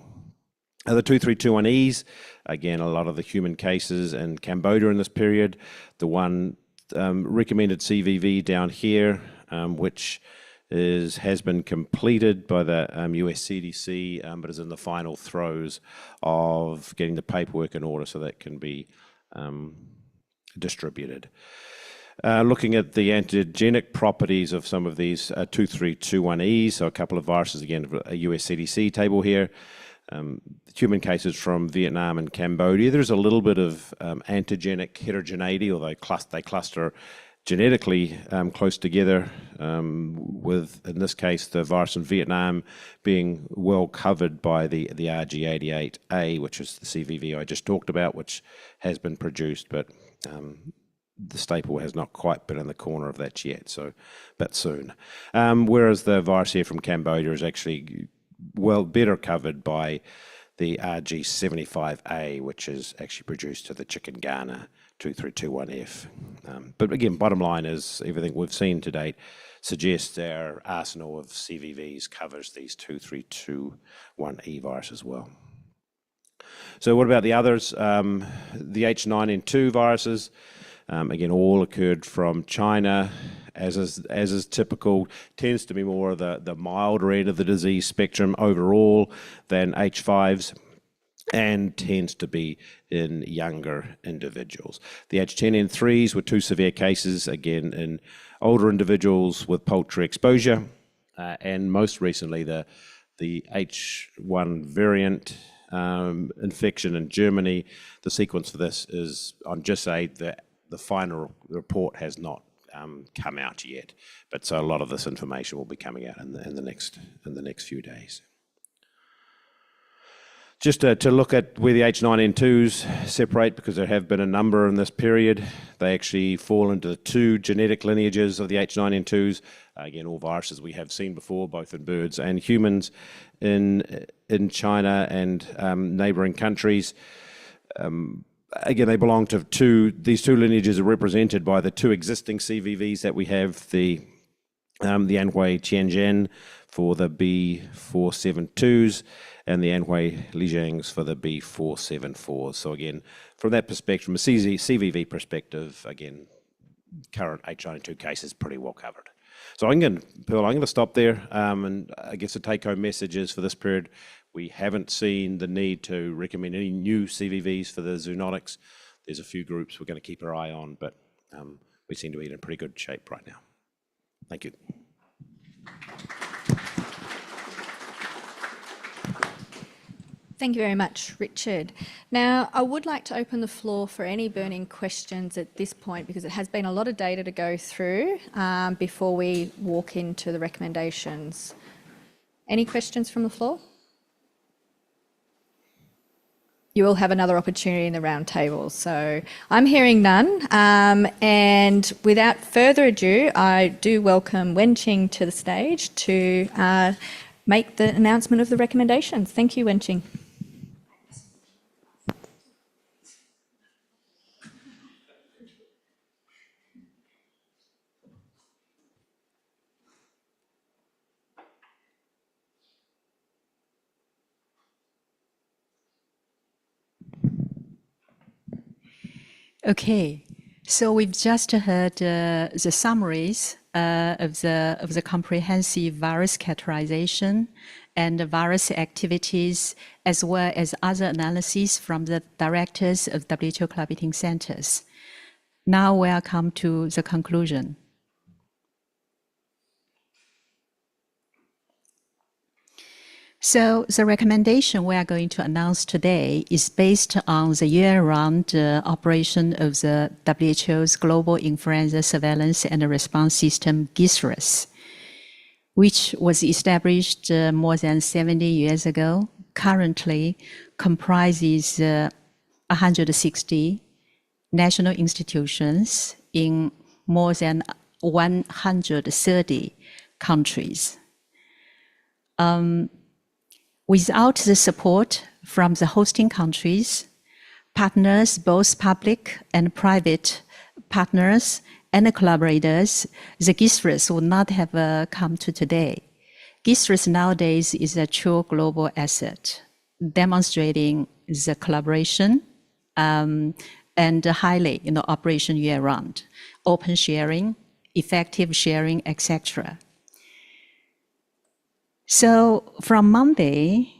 S5: The 2321Es, again, a lot of the human cases in Cambodia in this period. The one recommended CVV down here, which has been completed by the US CDC, but is in the final throes of getting the paperwork in order so that can be distributed. Looking at the antigenic properties of some of these 2321Es, so a couple of viruses, again, a US CDC table here. Human cases from Vietnam and Cambodia. There's a little bit of antigenic heterogeneity, although they cluster genetically close together, with, in this case, the virus in Vietnam being well covered by the RG88A, which is the CVV I just talked about, which has been produced, but the staple has not quite been in the corner of that yet, but soon. Whereas the virus here from Cambodia is actually better covered by the RG75A, which is actually produced to the chicken Ghana 2321F. But again, bottom line is everything we've seen to date suggests our arsenal of CVVs covers these 2321E virus as well. So what about the others? The H9N2 viruses, again, all occurred from China. As is typical, tends to be more of the milder end of the disease spectrum overall than H5s, and tends to be in younger individuals. The H10N3s were 2 severe cases, again, in older individuals with poultry exposure, and most recently the H1 variant infection in Germany. The sequence for this is, on just say that the final report has not come out yet, but so a lot of this information will be coming out in the next few days. Just to look at where the H9N2s separate, because there have been a number in this period. They actually fall into the two genetic lineages of the H9N2s. Again, all viruses we have seen before, both in birds and humans, in China and neighbouring countries. Again, they belong to these two lineages are represented by the two existing CVVs that we have, the Anhui Tianzhen for the B472s and the Anhui Lijiangs for the B474s. So again, from that perspective, from a CVV perspective, again, current H9N2 case is pretty well covered. So Pearl, I'm going to stop there, and I guess the take-home message is for this period, we haven't seen the need to recommend any new CVVs for the zoonotics. There's a few groups we're going to keep our eye on, but we seem to be in pretty good shape right now. Thank you.
S4: Thank you very much, Richard. Now, I would like to open the floor for any burning questions at this point, because it has been a lot of data to go through before we walk into the recommendations. Any questions from the floor? You will have another opportunity in the round table. So I'm hearing none. And without further ado, I do welcome Wenqing to the stage to make the announcement of the recommendations. Thank you, Wenqing.
S2: Okay, so we've just heard the summaries of the comprehensive virus characterization and the virus activities, as well as other analyses from the directors of WHO collaborating centers. Now we'll come to the conclusion. So the recommendation we are going to announce today is based on the year-round operation of the WHO's Global Influenza Surveillance and Response System, GISRS, which was established more than 70 years ago, currently comprises 160 national institutions in more than 130 countries. Without the support from the hosting countries, partners, both public and private partners and collaborators, the GISRS would not have come to today. GISRS nowadays is a true global asset, demonstrating the collaboration and highly operation year-round, open sharing, effective sharing, etc. So from Monday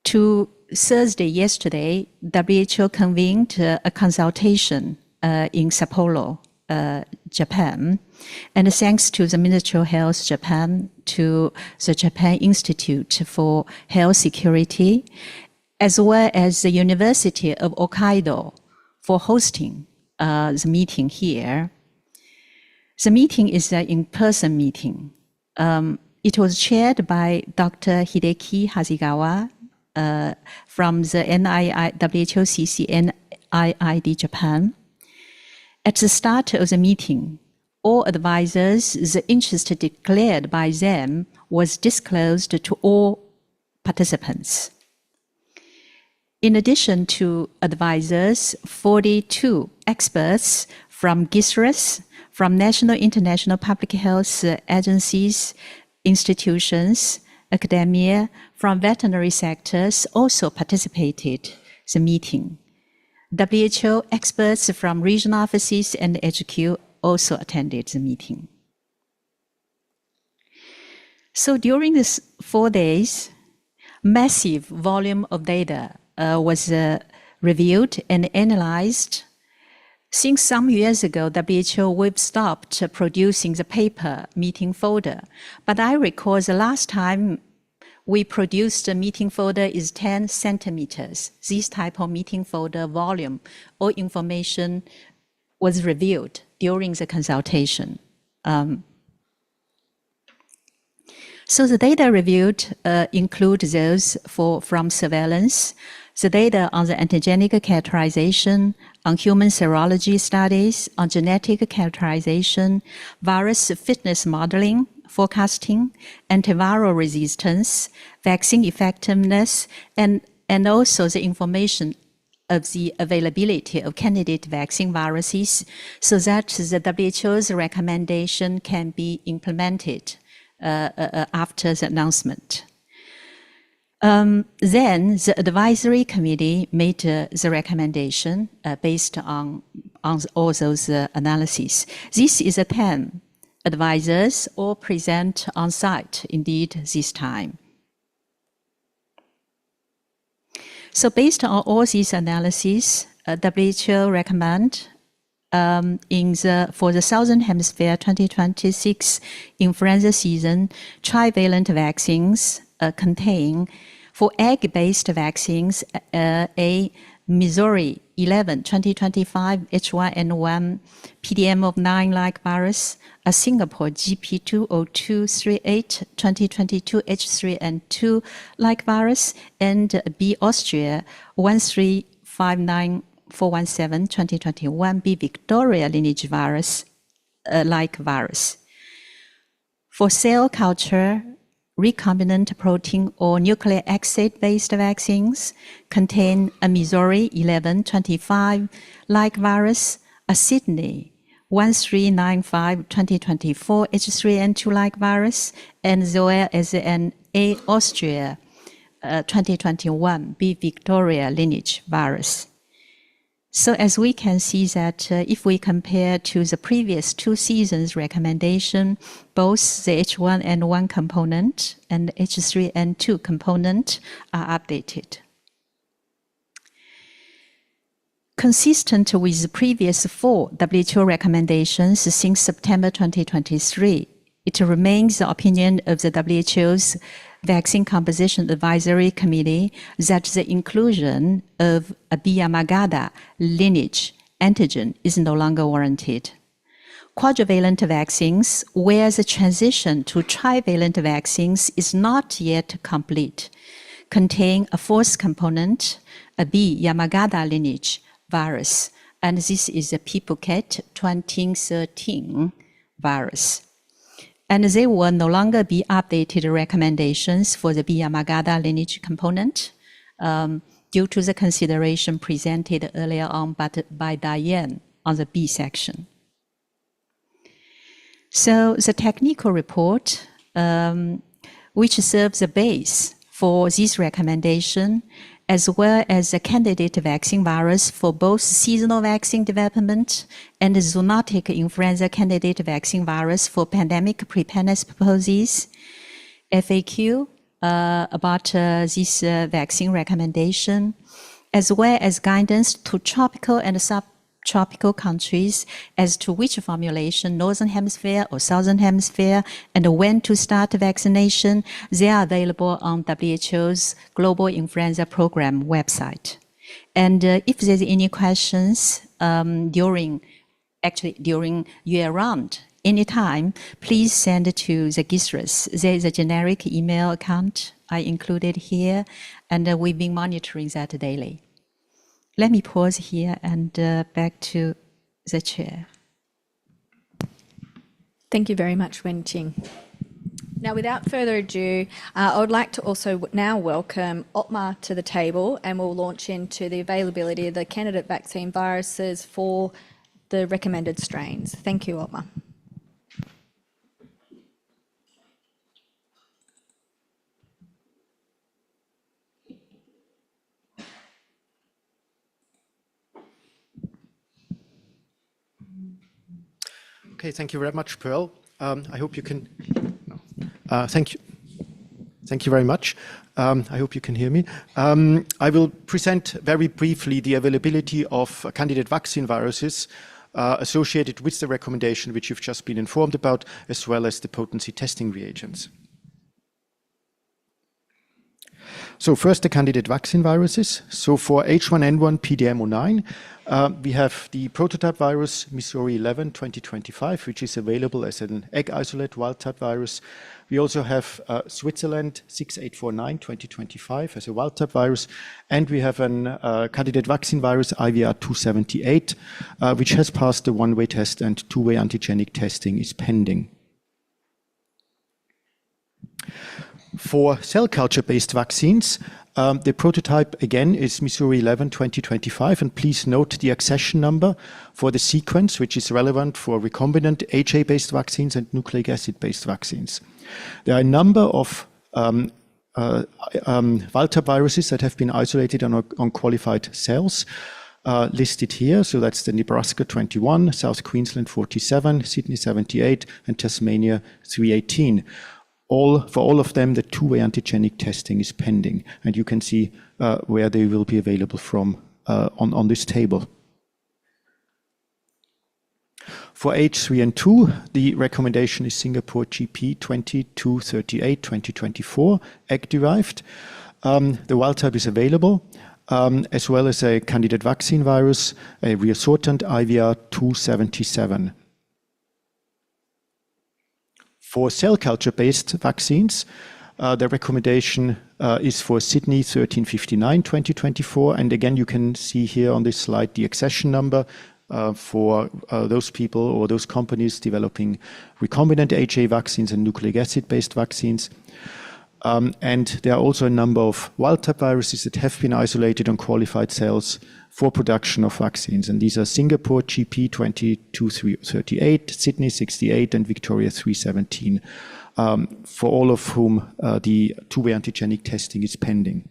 S2: to Thursday yesterday, WHO convened a consultation in Sapporo, Japan. And thanks to the Ministry of Health Japan, to the Japan Institute for Health Security, as well as the University of Hokkaido for hosting the meeting here. The meeting is an in-person meeting. It was chaired by Dr. Hideki Hasegawa from the WHOCC NIID Japan. At the start of the meeting, all advisors, the interest declared by them was disclosed to all participants. In addition to advisors, 42 experts from GISRS, from national, international public health agencies, institutions, academia, from veterinary sectors also participated in the meeting. WHO experts from regional offices and HQ also attended the meeting. So during these 4 days, massive volume of data was reviewed and analyzed. Since some years ago, WHO, we've stopped producing the paper meeting folder. But I recall the last time we produced a meeting folder is 10 centimeters. This type of meeting folder volume or information was reviewed during the consultation. So the data reviewed include those from surveillance, the data on the antigenic characterization, on human serology studies, on genetic characterization, virus fitness modeling, forecasting, antiviral resistance, vaccine effectiveness, and also the information of the availability of candidate vaccine viruses so that the WHO's recommendation can be implemented after the announcement. Then the advisory committee made the recommendation based on all those analyses. This is 10 advisors all present on site indeed this time. So based on all these analyses, WHO recommend for the Southern Hemisphere 2026 influenza season, trivalent vaccines contain, for egg-based vaccines, a Missouri 11 2025 H1N1 PDM9-like virus, a Singapore GP20238 2022 H3N2-like virus, and a B Austria 1359417 2021 B Victoria lineage virus, like virus. For cell culture, recombinant protein or nucleic acid-based vaccines contain a Missouri 1125-like virus, a Sydney 1395 2024 H3N2-like virus, and as well as an A Austria 2021 B Victoria lineage virus. So as we can see that if we compare to the previous 2 seasons recommendation, both the H1N1 component and the H3N2 component are updated. Consistent with the previous 4 WHO recommendations since September 2023, it remains the opinion of the WHO's Vaccine Composition Advisory Committee that the inclusion of a B Yamagata lineage antigen is no longer warranted. Quadrivalent vaccines, where the transition to trivalent vaccines is not yet complete, contain a 4th component, a B Yamagata lineage virus, and this is a P-Phuket 2013 virus. And there will no longer be updated recommendations for the B Yamagata lineage component due to the consideration presented earlier on by Diane on the B section. So the technical report, which serves the base for this recommendation, as well as the candidate vaccine virus for both seasonal vaccine development and the zoonotic influenza candidate vaccine virus for pandemic preparedness purposes, FAQ about this vaccine recommendation, as well as guidance to tropical and subtropical countries as to which formulation, Northern Hemisphere or Southern Hemisphere, and when to start vaccination. They are available on WHO's Global Influenza Program website. And if there's any questions during year-round, anytime, please send to the GISRAS. There's a generic email account I included here, and we've been monitoring that daily. Let me pause here and back to the chair.
S4: Thank you very much, Wen-Ching. Now, without further ado, I would like to also now welcome Otmar to the table, and we'll launch into the availability of the candidate vaccine viruses for the recommended strains. Thank you, Otmar.
S6: Okay, thank you very much, Pearl. I hope you can. Thank you. Thank you very much. I hope you can hear me. I will present very briefly the availability of candidate vaccine viruses associated with the recommendation which you've just been informed about, as well as the potency testing reagents. So first, the candidate vaccine viruses. So for H1N1 PDM09, we have the prototype virus Missouri 11 2025, which is available as an egg isolate wild-type virus. We also have Switzerland 6849 2025 as a wild-type virus. And we have a candidate vaccine virus IVR 278, which has passed the one-way test and two-way antigenic testing is pending. For cell culture-based vaccines, the prototype again is Missouri 11 2025, and please note the accession number for the sequence, which is relevant for recombinant HA-based vaccines and nucleic acid-based vaccines. There are a number of wild-type viruses that have been isolated on qualified cells listed here. So that's the Nebraska 21, South Queensland 47, Sydney 78, and Tasmania 318. For all of them, the two-way antigenic testing is pending, and you can see where they will be available from on this table. For H3N2, the recommendation is Singapore GP 2238 2024, egg-derived. The wild type is available, as well as a candidate vaccine virus, a reassortant IVR 277. For cell culture-based vaccines, the recommendation is for Sydney 1359 2024. And again, you can see here on this slide the accession number for those people or those companies developing recombinant HA vaccines and nucleic acid-based vaccines. And there are also a number of wild-type viruses that have been isolated on qualified cells for production of vaccines. And these are Singapore GP 2238, Sydney 68, and Victoria 317, for all of whom the two-way antigenic testing is pending.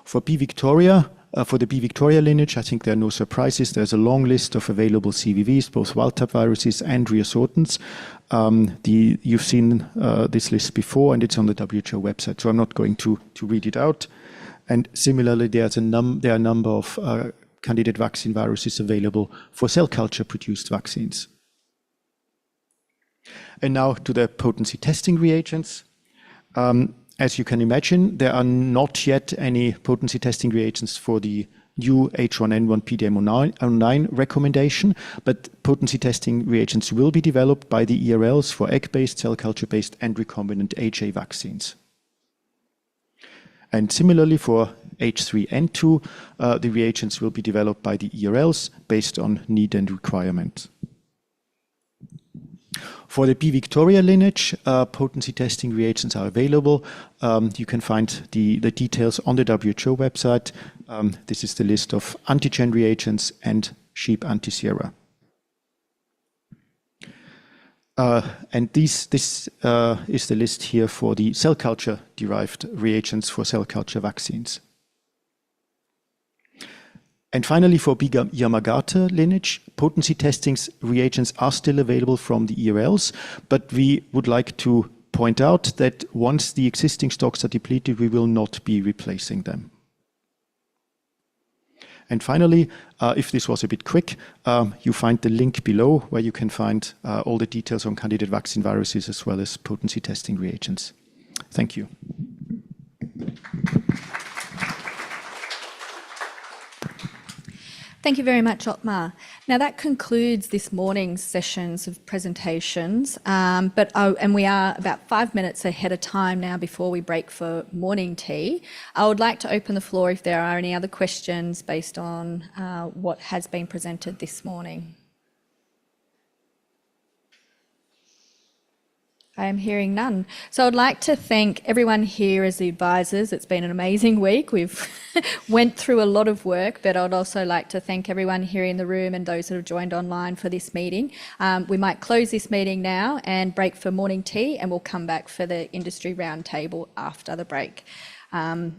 S6: For B Victoria, for the B Victoria lineage, I think there are no surprises. There's a long list of available CVVs, both wild-type viruses and reassortants. You've seen this list before, and it's on the WHO website, so I'm not going to read it out. And similarly, there are a number of candidate vaccine viruses available for cell culture-produced vaccines. And now to the potency testing reagents. As you can imagine, there are not yet any potency testing reagents for the new H1N1 PDM09 recommendation, but potency testing reagents will be developed by the ERLs for egg-based, cell culture-based, and recombinant HA vaccines. And similarly for H3N2, the reagents will be developed by the ERLs based on need and requirement. For the B Victoria lineage, potency testing reagents are available. You can find the details on the WHO website. This is the list of antigen reagents and sheep antisera. And this is the list here for the cell culture-derived reagents for cell culture vaccines. And finally, for B Yamagata lineage, potency testing reagents are still available from the ERLs, but we would like to point out that once the existing stocks are depleted, we will not be replacing them. And finally, if this was a bit quick, you find the link below where you can find all the details on candidate vaccine viruses as well as potency testing reagents. Thank you.
S4: Thank you very much, Otmar. Now that concludes this morning's sessions of presentations, and we are about 5 minutes ahead of time now before we break for morning tea. I would like to open the floor if there are any other questions based on what has been presented this morning. I am hearing none. So I'd like to thank everyone here as the advisors. It's been an amazing week. We've went through a lot of work, but I'd also like to thank everyone here in the room and those that have joined online for this meeting. We might close this meeting now and break for morning tea, and we'll come back for the industry roundtable after the break.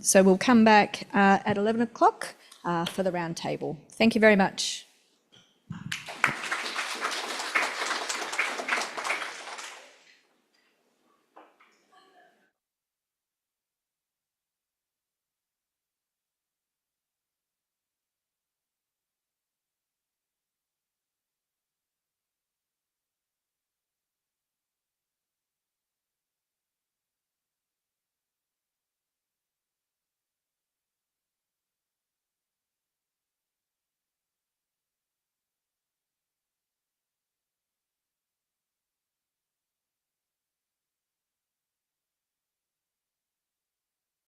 S4: So we'll come back at 11 o'clock for the roundtable. Thank you very much.